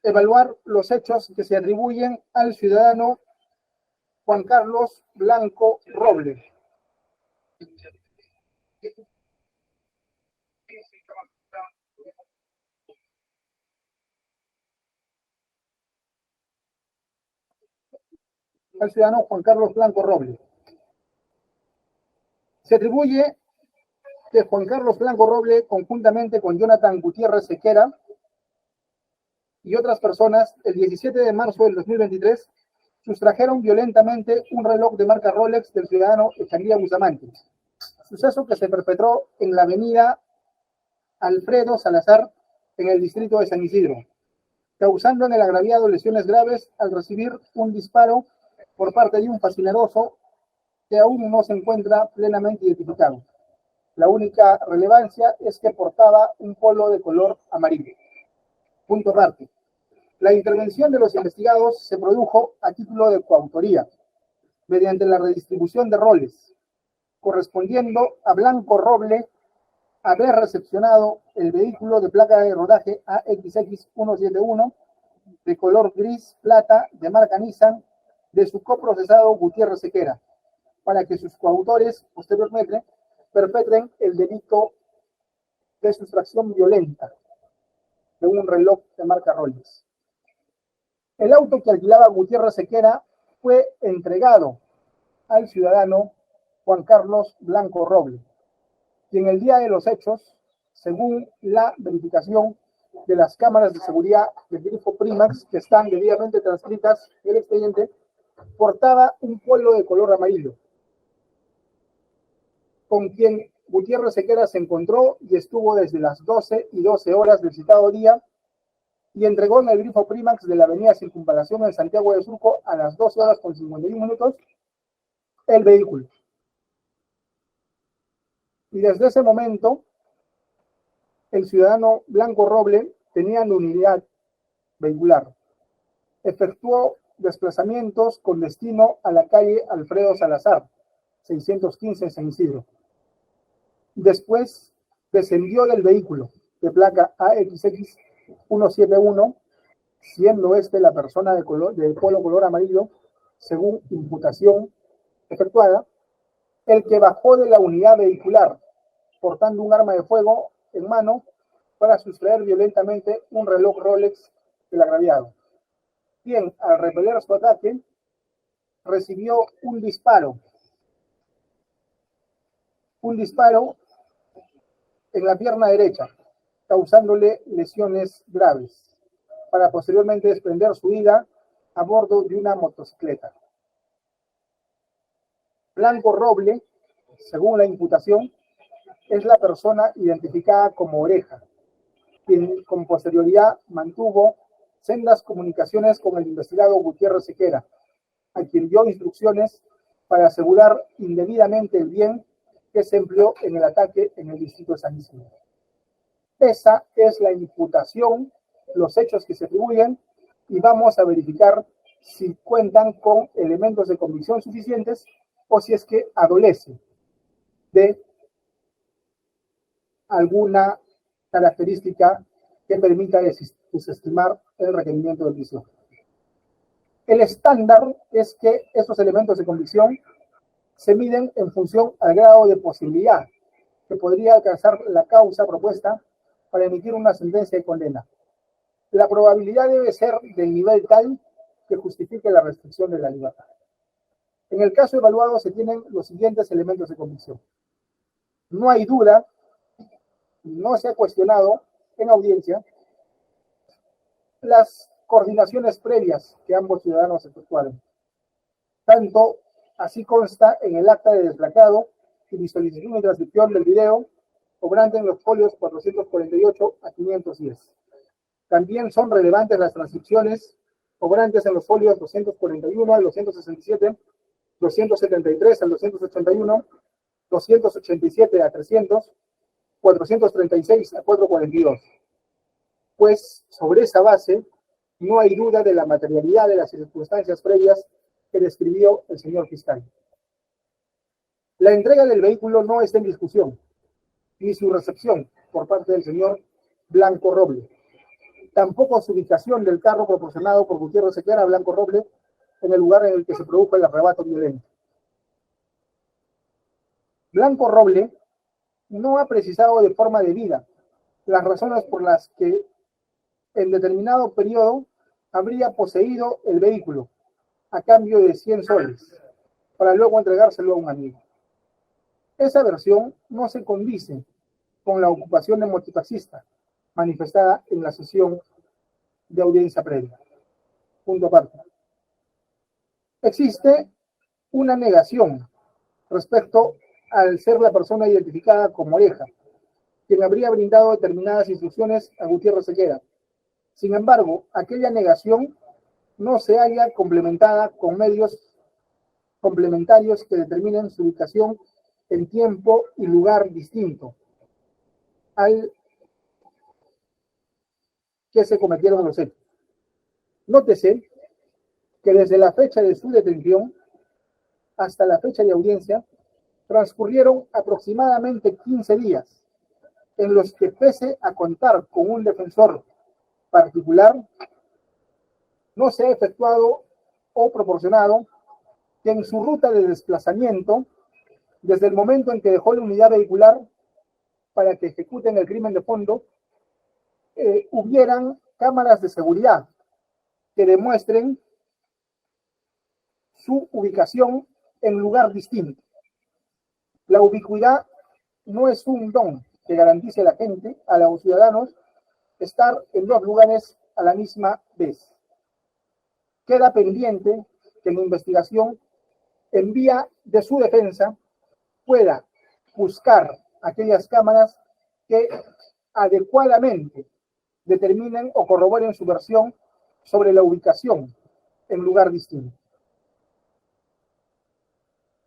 evaluar los hechos que se atribuyen al ciudadano Juan Carlos Blanco Roble. Al ciudadano Juan Carlos Blanco Roble. Se atribuye que Juan Carlos Blanco Roble, conjuntamente con Jonathan Gutiérrez Sequera y otras personas, el 17 de marzo del 2023, sustrajeron violentamente un reloj de marca Rolex del ciudadano Echandía Bustamante, suceso que se perpetró en la avenida Alfredo Salazar, en el distrito de San Isidro, causando en el agraviado lesiones graves al recibir un disparo por parte de un fascineroso que aún no se encuentra plenamente identificado. La única relevancia es que portaba un polo de color amarillo. Punto aparte. La intervención de los investigados se produjo a título de coautoría, mediante la redistribución de roles, correspondiendo a Blanco Roble haber recepcionado el vehículo de placa de rodaje AXX171 de color gris plata de marca Nissan de su coprocesado Gutiérrez Sequera, para que sus coautores posteriormente perpetren el delito de sustracción violenta de un reloj de marca Rolex. El auto que alquilaba Gutiérrez Sequera fue entregado al ciudadano Juan Carlos Blanco Roble, y en el día de los hechos, según la verificación de las cámaras de seguridad del Grifo Primax, que están debidamente transcritas en el expediente, portaba un polo de color amarillo, con quien Gutiérrez Sequera se encontró y estuvo desde las 12:12 del citado día y entregó en el Grifo Primax de la avenida Circunvalación en Santiago de Surco a las 12:51 el vehículo. Y desde ese momento, el ciudadano Blanco Roble tenía la unidad vehicular. Efectuó desplazamientos con destino a la calle Alfredo Salazar, 615 en San Isidro. Después descendió del vehículo de placa AXX 171, siendo la persona de polo color amarillo, según imputación efectuada, el que bajó de la unidad vehicular portando un arma de fuego en mano para sustraer violentamente un reloj Rolex del agraviado. Bien, al repeler su ataque, recibió un disparo en la pierna derecha, causándole lesiones graves, para posteriormente desprender su vida a bordo de una motocicleta. Blanco Roble, según la imputación, es la persona identificada como Oreja, quien con posterioridad mantuvo sendas comunicaciones con el investigado Gutiérrez Sequera, a quien dio instrucciones para asegurar indebidamente el bien que se empleó en el ataque en el distrito de San Isidro. Esa es la imputación, los hechos que se atribuyen, y vamos a verificar si cuentan con elementos de convicción suficientes o si es que adolece de alguna característica que permita desestimar el requerimiento de prisión. El estándar es que estos elementos de convicción se miden en función al grado de posibilidad que podría alcanzar la causa propuesta para emitir una sentencia de condena. La probabilidad debe ser del nivel tal que justifique la restricción de la libertad. En el caso evaluado se tienen los siguientes elementos de convicción. No hay duda, no se ha cuestionado en audiencia las coordinaciones previas que ambos ciudadanos efectuaron. Tanto así consta en el acta de desplacado y visualización y transcripción del video, obrante en los folios 448 a 510. También son relevantes las transcripciones obrantes en los folios 241 al 267, 273 al 281, 287 a 300, 436 a 442. Pues sobre esa base no hay duda de la materialidad de las circunstancias previas que describió el señor fiscal. La entrega del vehículo no está en discusión, ni su recepción por parte del señor Blanco Roble. Tampoco su ubicación del carro proporcionado por Gutiérrez Sequera a Blanco Roble en el lugar en el que se produjo el arrebato violento. Blanco Roble no ha precisado de forma debida las razones por las que en determinado periodo habría poseído el vehículo a cambio de 100 soles para luego entregárselo a un amigo. Esa versión no se condice con la ocupación de mototaxista manifestada en la sesión de audiencia previa. Punto aparte. Existe una negación respecto al ser la persona identificada como Oreja, quien habría brindado determinadas instrucciones a Gutiérrez Sequera. Sin embargo, aquella negación no se halla complementada con medios complementarios que determinen su ubicación en tiempo y lugar distinto al que se cometieron los hechos. Nótese que desde la fecha de su detención hasta la fecha de audiencia transcurrieron aproximadamente 15 días, en los que, pese a contar con un defensor particular, no se ha efectuado o proporcionado que en su ruta de desplazamiento, desde el momento en que dejó la unidad vehicular para que ejecuten el crimen de fondo, hubieran cámaras de seguridad que demuestren su ubicación en lugar distinto. La ubicuidad no es un don que garantice a la gente, a los ciudadanos, estar en dos lugares a la misma vez. Queda pendiente que la investigación, en vía de su defensa, pueda buscar aquellas cámaras que adecuadamente determinen o corroboren su versión sobre la ubicación en lugar distinto.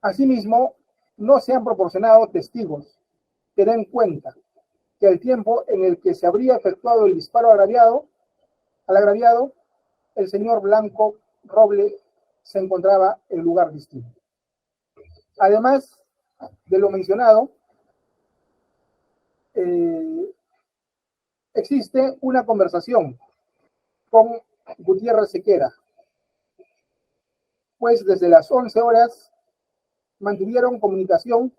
Asimismo, no se han proporcionado testigos que den cuenta que el tiempo en el que se habría efectuado el disparo al agraviado, el señor Blanco Roble se encontraba en lugar distinto. Además de lo mencionado, existe una conversación con Gutiérrez Sequera, pues desde las 11 horas mantuvieron comunicación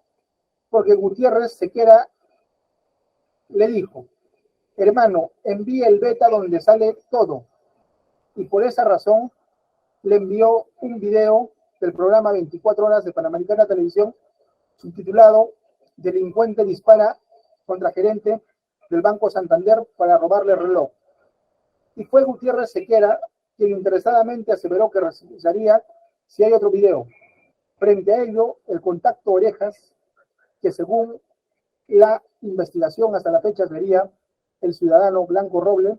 porque Gutiérrez Sequera le dijo: hermano, envíe el beta donde sale todo, y por esa razón le envió un video del programa 24 horas de Panamericana Televisión subtitulado Delincuente dispara contra gerente del Banco Santander para robarle el reloj. Y fue Gutiérrez Sequera quien interesadamente aseveró que revisaría si hay otro video. Frente a ello, el contacto orejas, que según la investigación hasta la fecha sería el ciudadano Blanco Roble,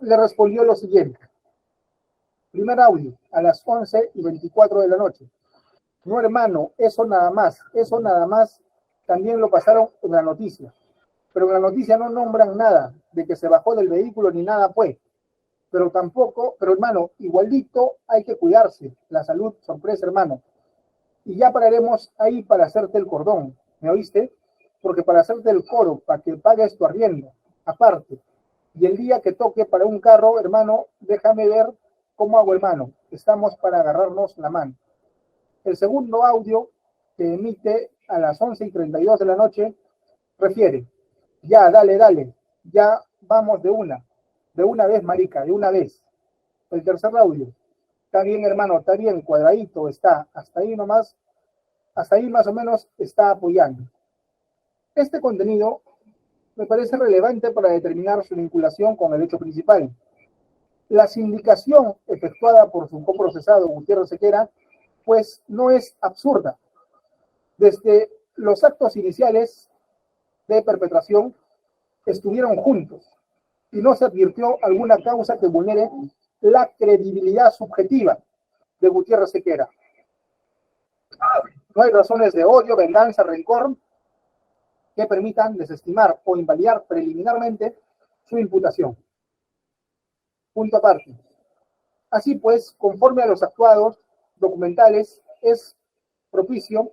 le respondió lo siguiente. Primer audio, a las 11:24 de la noche. No, hermano, eso nada más, también lo pasaron en la noticia. Pero en la noticia no nombran nada de que se bajó del vehículo ni nada, pues. Pero hermano, igualito hay que cuidarse. La salud, sorpresa, hermano. Y ya pararemos ahí para hacerte el cordón, ¿me oíste? Porque para hacerte el coro, para que pagues tu arriendo, aparte. Y el día que toque para un carro, hermano, déjame ver cómo hago, hermano. Estamos para agarrarnos la mano. El segundo audio, que emite a las 11:32 de la noche, refiere: ya, dale, ya vamos de una vez, marica, de una vez. El tercer audio: está bien, hermano, está bien, cuadradito, está, hasta ahí nomás, hasta ahí más o menos está apoyando. Este contenido me parece relevante para determinar su vinculación con el hecho principal. La sindicación efectuada por su coprocesado Gutiérrez Sequera, pues no es absurda. Desde los actos iniciales de perpetración estuvieron juntos y no se advirtió alguna causa que vulnere la credibilidad subjetiva de Gutiérrez Sequera. No hay razones de odio, venganza, rencor que permitan desestimar o invalidar preliminarmente su imputación. Punto aparte. Así pues, conforme a los actuados documentales, es propicio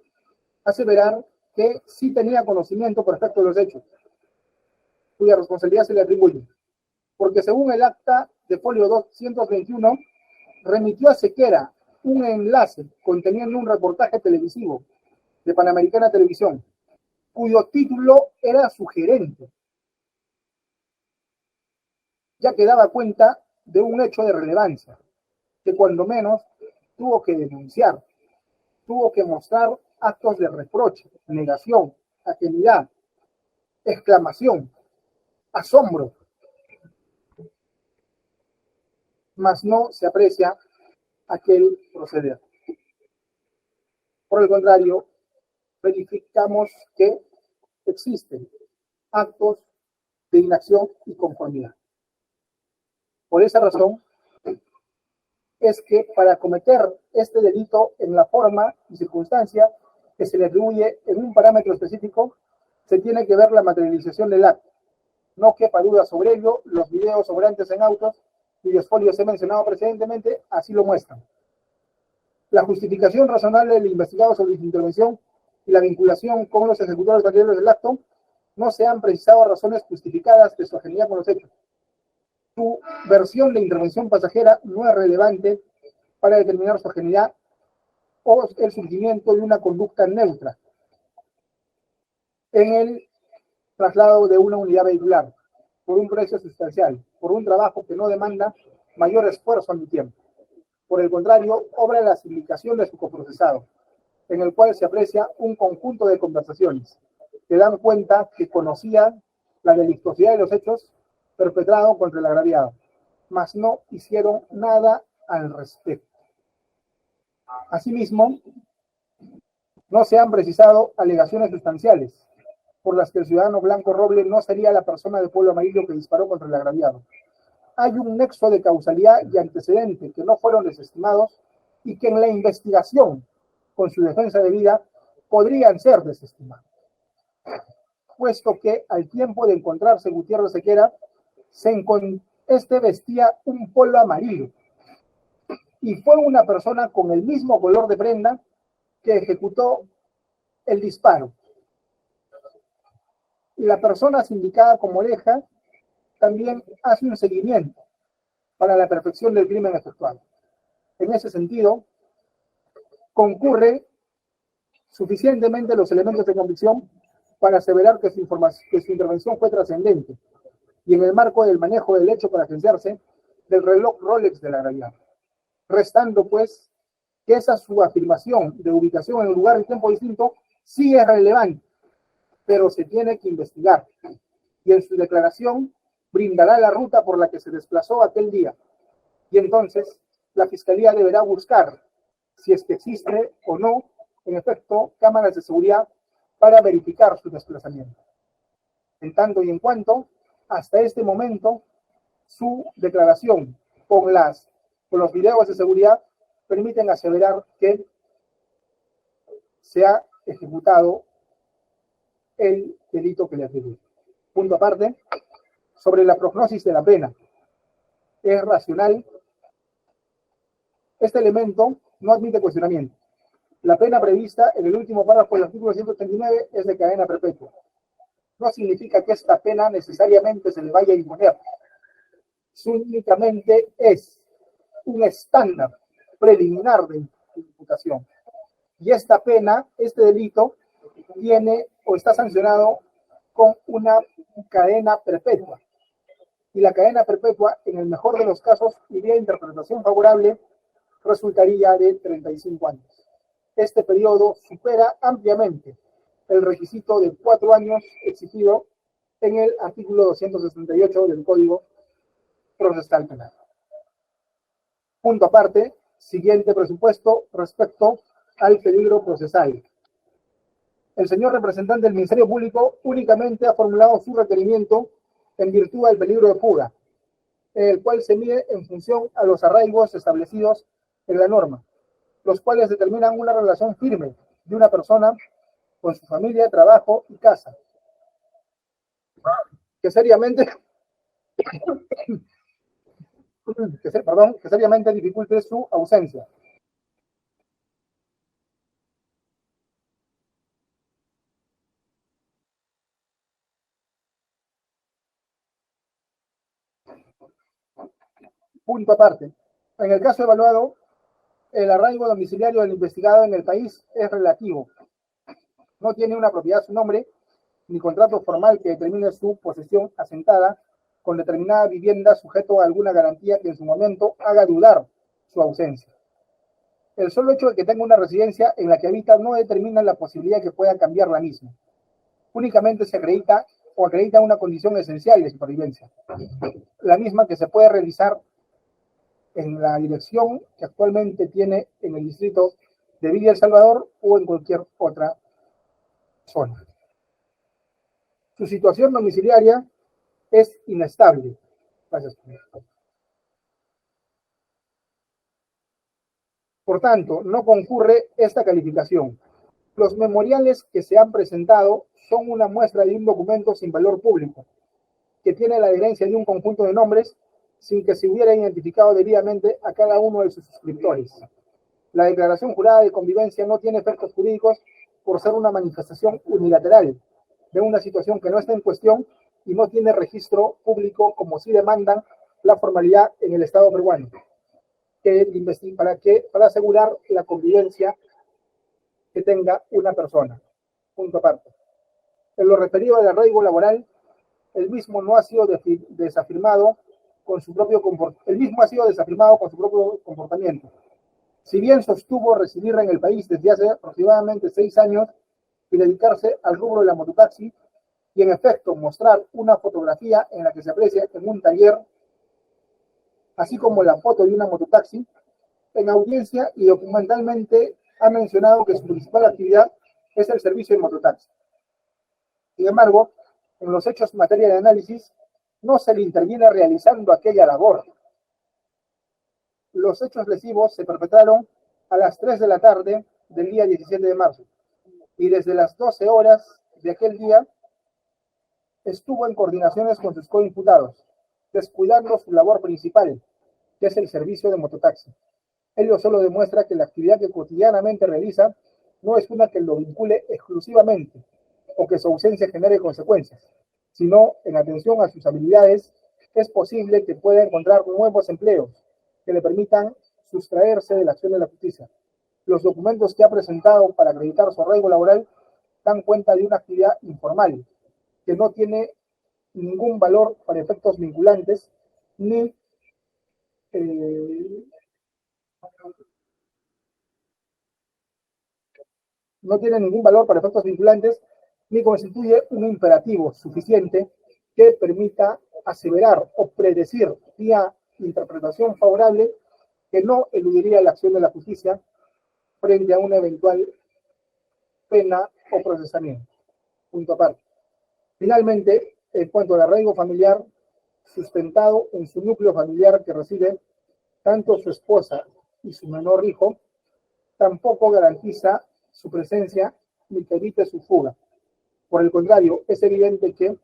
aseverar que sí tenía conocimiento perfecto de los hechos, cuya responsabilidad se le atribuye, porque según el acta de folio 221, remitió a Sequera un enlace conteniendo un reportaje televisivo de Panamericana Televisión, cuyo título era sugerente, ya que daba cuenta de un hecho de relevancia, que cuando menos tuvo que denunciar, tuvo que mostrar actos de reproche, negación, atenuidad, exclamación, asombro, mas no se aprecia aquel proceder. Por el contrario, verificamos que existen actos de inacción y conformidad. Por esa razón es que para cometer este delito en la forma y circunstancia que se le atribuye en un parámetro específico, se tiene que ver la materialización del acto. No quepa duda sobre ello, los videos sobrantes en autos cuyos folios he mencionado precedentemente así lo muestran. La justificación razonable del investigado sobre su intervención y la vinculación con los ejecutores materiales del acto no se han precisado razones justificadas de su afinidad con los hechos. Su versión de intervención pasajera no es relevante para determinar su afinidad o el surgimiento de una conducta neutra en el traslado de una unidad vehicular por un precio sustancial, por un trabajo que no demanda mayor esfuerzo ni tiempo. Por el contrario, obra la sindicación de su coprocesado, en el cual se aprecia un conjunto de conversaciones que dan cuenta que conocían la delictuosidad de los hechos perpetrados contra el agraviado, mas no hicieron nada al respecto. Asimismo, no se han precisado alegaciones sustanciales por las que el ciudadano Blanco Roble no sería la persona del pueblo amarillo que disparó contra el agraviado. Hay un nexo de causalidad y antecedente que no fueron desestimados y que en la investigación con su defensa de vida podrían ser desestimados, puesto que al tiempo de encontrarse Gutiérrez Sequera, este vestía un polo amarillo y fue una persona con el mismo color de prenda que ejecutó el disparo. La persona sindicada como oreja también hace un seguimiento para la perfección del crimen efectuado. En ese sentido, concurre suficientemente los elementos de convicción para aseverar que su intervención fue trascendente y en el marco del manejo del hecho para agenciarse del reloj Rolex del agraviado, restando pues que esa su afirmación de ubicación en un lugar y tiempo distinto sí es relevante, pero se tiene que investigar y en su declaración brindará la ruta por la que se desplazó aquel día y entonces la Fiscalía deberá buscar si es que existe o no, en efecto, cámaras de seguridad para verificar su desplazamiento. En tanto y en cuanto, hasta este momento, su declaración con los videos de seguridad permiten aseverar que se ha ejecutado el delito que le atribuye. Punto aparte, sobre la prognosis de la pena. Es racional. Este elemento no admite cuestionamiento. La pena prevista en el último párrafo del artículo 139 es de cadena perpetua. No significa que esta pena necesariamente se le vaya a imponer. Únicamente es un estándar preliminar de imputación. Y esta pena, este delito, tiene o está sancionado con una cadena perpetua. Y la cadena perpetua, en el mejor de los casos, y de interpretación favorable, resultaría de 35 años. Este periodo supera ampliamente el requisito de 4 años exigido en el artículo 268 del Código Procesal Penal. Punto aparte, siguiente presupuesto respecto al peligro procesal. El señor representante del Ministerio Público únicamente ha formulado su requerimiento en virtud del peligro de fuga, el cual se mide en función a los arraigos establecidos en la norma, los cuales determinan una relación firme de una persona con su familia, trabajo y casa, que seriamente dificulte su ausencia. Punto aparte. En el caso evaluado, el arraigo domiciliario del investigado en el país es relativo. No tiene una propiedad a su nombre, ni contrato formal que determine su posesión asentada con determinada vivienda sujeto a alguna garantía que en su momento haga dudar su ausencia. El solo hecho de que tenga una residencia en la que habita no determina la posibilidad que pueda cambiar la misma. Únicamente se acredita una condición esencial de supervivencia, la misma que se puede realizar en la dirección que actualmente tiene en el distrito de Villa El Salvador o en cualquier otra zona. Su situación domiciliaria es inestable. Gracias. Por tanto, no concurre esta calificación. Los memoriales que se han presentado son una muestra de un documento sin valor público, que tiene la adherencia de un conjunto de nombres sin que se hubiera identificado debidamente a cada uno de sus suscriptores. La declaración jurada de convivencia no tiene efectos jurídicos por ser una manifestación unilateral de una situación que no está en cuestión y no tiene registro público como sí demandan la formalidad en el Estado peruano, para asegurar la convivencia que tenga una persona. Punto aparte. En lo referido al arraigo laboral, el mismo no ha sido desafirmado el mismo ha sido desafirmado con su propio comportamiento. Si bien sostuvo residir en el país desde hace aproximadamente 6 años y dedicarse al rubro de la mototaxi, y en efecto mostrar una fotografía en la que se aprecia en un taller, así como la foto de una mototaxi, en audiencia y documentalmente ha mencionado que su principal actividad es el servicio de mototaxi. Sin embargo, en los hechos en materia de análisis, no se le interviene realizando aquella labor. Los hechos lesivos se perpetraron a las 3 de la tarde del día 17 de marzo y desde las 12 horas de aquel día estuvo en coordinaciones con sus coimputados, descuidando su labor principal, que es el servicio de mototaxi. Ello solo demuestra que la actividad que cotidianamente realiza no es una que lo vincule exclusivamente o que su ausencia genere consecuencias, sino en atención a sus habilidades, es posible que pueda encontrar nuevos empleos que le permitan sustraerse de la acción de la justicia. Los documentos que ha presentado para acreditar su arraigo laboral dan cuenta de una actividad informal que no tiene ningún valor para efectos vinculantes ni constituye un imperativo suficiente que permita aseverar o predecir vía interpretación favorable que no eludiría la acción de la justicia frente a una eventual pena o procesamiento. Punto aparte. Finalmente, en cuanto al arraigo familiar, sustentado en su núcleo familiar que reside tanto su esposa y su menor hijo, tampoco garantiza su presencia ni que evite su fuga. Por el contrario, es evidente que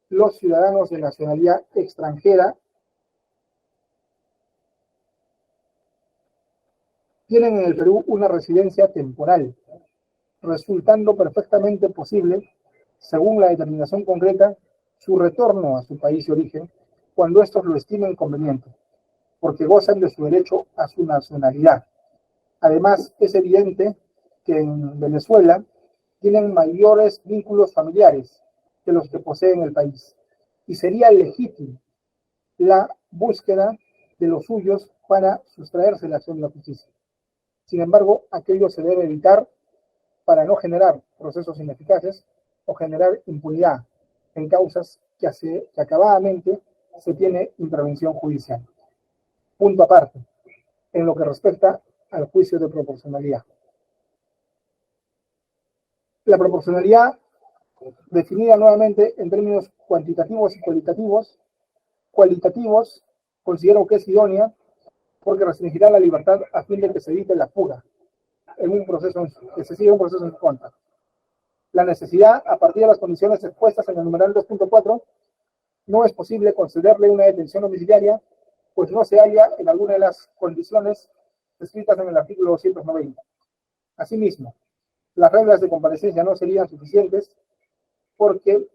los ciudadanos de nacionalidad extranjera tienen en el Perú una residencia temporal, resultando perfectamente posible, según la determinación concreta, su retorno a su país de origen cuando estos lo estimen conveniente, porque gozan de su derecho a su nacionalidad. Además, es evidente que en Venezuela tienen mayores vínculos familiares que los que poseen el país, y sería legítimo la búsqueda de los suyos para sustraerse de la acción de la justicia. Sin embargo, aquello se debe evitar para no generar procesos ineficaces o generar impunidad en causas que acabadamente se tiene intervención judicial. Punto aparte, en lo que respecta al juicio de proporcionalidad. La proporcionalidad, definida nuevamente en términos cuantitativos y cualitativos, considero que es idónea porque restringirá la libertad a fin de que se evite la fuga en un proceso, que se siga un proceso en su contra. La necesidad, a partir de las condiciones expuestas en el numeral 2.4, no es posible concederle una detención domiciliaria, pues no se halla en alguna de las condiciones descritas en el artículo 290. Asimismo, las reglas de comparecencia no serían suficientes porque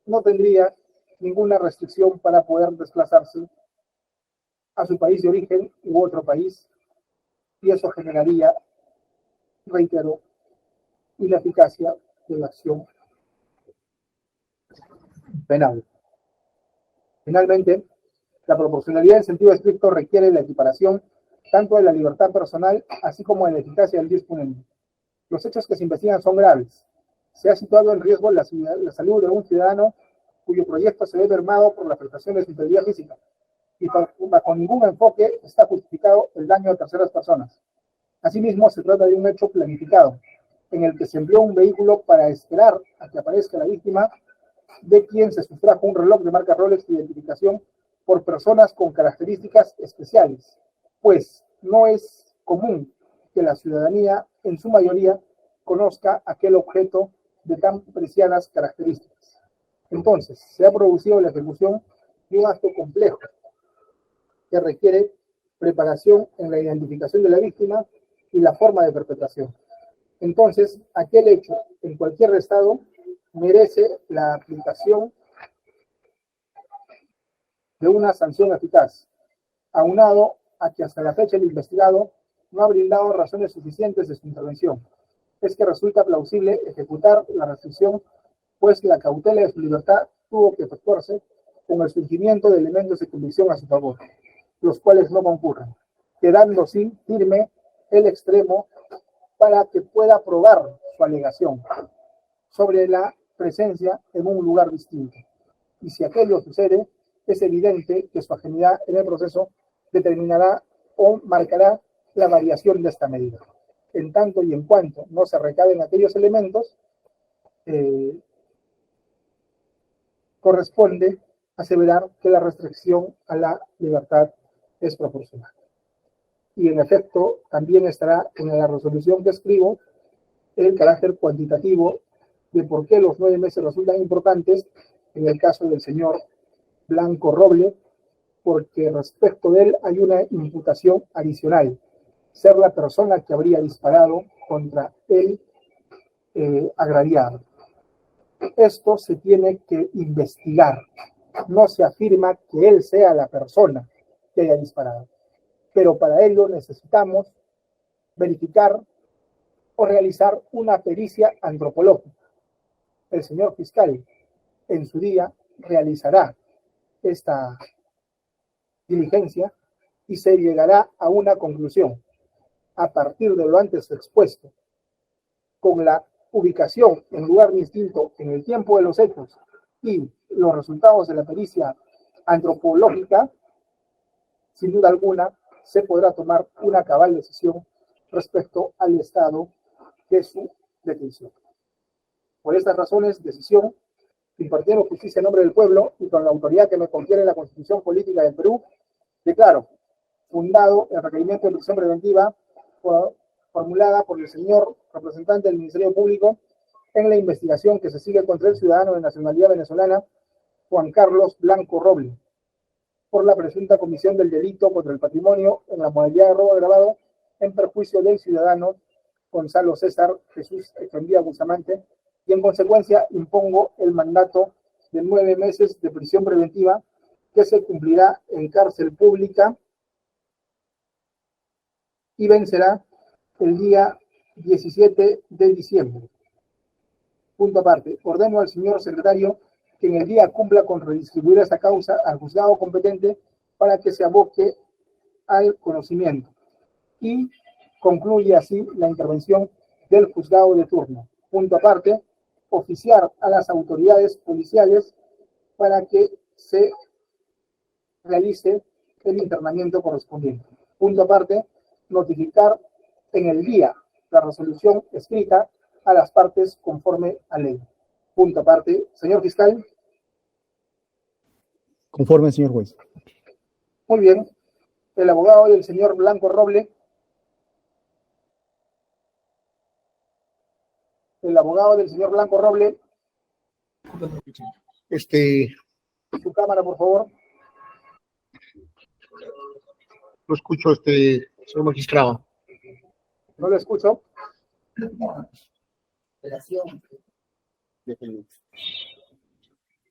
no tendría ninguna restricción para poder desplazarse a su país de origen u otro país, y eso generaría, reitero, ineficacia de la acción penal. Finalmente, la proporcionalidad en sentido estricto requiere la equiparación tanto de la libertad personal así como de la eficacia del disponente. Los hechos que se investigan son graves. Se ha situado en riesgo la salud de un ciudadano cuyo proyecto se ve mermado por la afectación de su integridad física, y bajo ningún enfoque está justificado el daño a terceras personas. Asimismo, se trata de un hecho planificado, en el que se empleó un vehículo para esperar a que aparezca la víctima, de quien se sustrajo un reloj de marca Rolex de identificación por personas con características especiales, pues no es común que la ciudadanía, en su mayoría, conozca aquel objeto de tan preciadas características. Entonces, se ha producido la ejecución de un acto complejo que requiere preparación en la identificación de la víctima y la forma de perpetración. Entonces, aquel hecho en cualquier estado merece la aplicación de una sanción eficaz, aunado a que hasta la fecha el investigado no ha brindado razones suficientes de su intervención. Es que resulta plausible ejecutar la restricción, pues la cautela de su libertad tuvo que efectuarse con el surgimiento de elementos de convicción a su favor, los cuales no concurren, quedando sin firme el extremo para que pueda probar su alegación sobre la presencia en un lugar distinto. Y si aquello sucede, es evidente que su ajenidad en el proceso determinará o marcará la variación de esta medida. En tanto y en cuanto no se recaben aquellos elementos, corresponde aseverar que la restricción a la libertad es proporcional. Y en efecto, también estará en la resolución que escribo el carácter cuantitativo de por qué los 9 meses resultan importantes en el caso del señor Blanco Roble, porque respecto de él hay una imputación adicional, ser la persona que habría disparado contra el agraviado. Esto se tiene que investigar. No se afirma que él sea la persona que haya disparado, pero para ello necesitamos verificar o realizar una pericia antropológica. El señor fiscal en su día realizará esta diligencia y se llegará a una conclusión a partir de lo antes expuesto, con la ubicación en lugar distinto en el tiempo de los hechos y los resultados de la pericia antropológica. Sin duda alguna se podrá tomar una cabal decisión respecto al estado de su detención. Por estas razones, decisión, impartiendo justicia en nombre del pueblo y con la autoridad que me confiere la Constitución Política del Perú, declaro fundado el requerimiento de prisión preventiva formulada por el señor representante del Ministerio Público en la investigación que se sigue contra el ciudadano de nacionalidad venezolana Juan Carlos Blanco Roble, por la presunta comisión del delito contra el patrimonio en la modalidad de robo agravado en perjuicio del ciudadano Gonzalo César Jesús Echeandía Bustamante, y en consecuencia impongo el mandato de 9 meses de prisión preventiva que se cumplirá en cárcel pública y vencerá el día 17 de diciembre. Punto aparte, ordeno al señor secretario que en el día cumpla con redistribuir esta causa al juzgado competente para que se aboque al conocimiento y concluye así la intervención del juzgado de turno. Punto aparte, oficiar a las autoridades policiales para que se realice el internamiento correspondiente. Punto aparte, notificar en el día la resolución escrita a las partes conforme a ley. Punto aparte, señor fiscal. Conforme, señor juez. Muy bien. El abogado del señor Blanco Roble. El abogado del señor Blanco Roble. Su cámara, por favor. Lo escucho, señor magistrado. No lo escucho.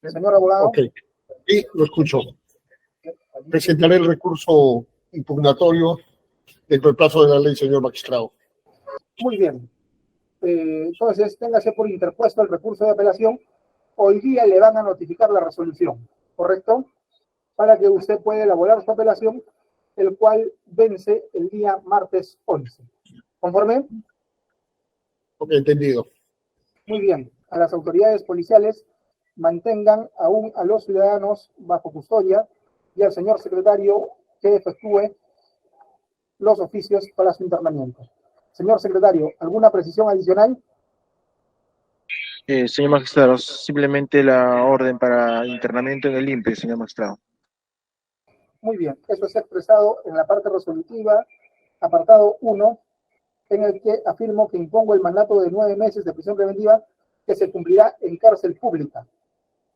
Señor abogado. Ok, sí, lo escucho. Presentaré el recurso impugnatorio dentro del plazo de la ley, señor magistrado. Muy bien. Entonces, téngase por interpuesto el recurso de apelación. Hoy día le van a notificar la resolución, ¿correcto? Para que usted pueda elaborar su apelación, el cual vence el día martes 11. ¿Conforme? Ok, entendido. Muy bien. A las autoridades policiales mantengan aún a los ciudadanos bajo custodia y al señor secretario que efectúe los oficios para su internamiento. Señor secretario, ¿alguna precisión adicional? Señor magistrado, simplemente la orden para internamiento en el INPE, señor magistrado. Muy bien, eso está expresado en la parte resolutiva, apartado 1, en el que afirmo que impongo el mandato de 9 meses de prisión preventiva que se cumplirá en cárcel pública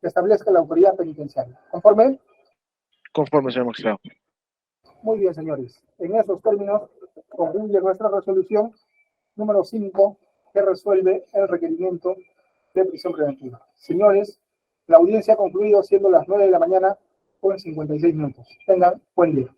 que establezca la autoridad penitenciaria. ¿Conforme? Conforme, señor magistrado. Muy bien, señores. En esos términos concluye nuestra resolución número 5 que resuelve el requerimiento de prisión preventiva. Señores, la audiencia ha concluido siendo las 9 de la mañana con 56 minutos. Tengan buen día.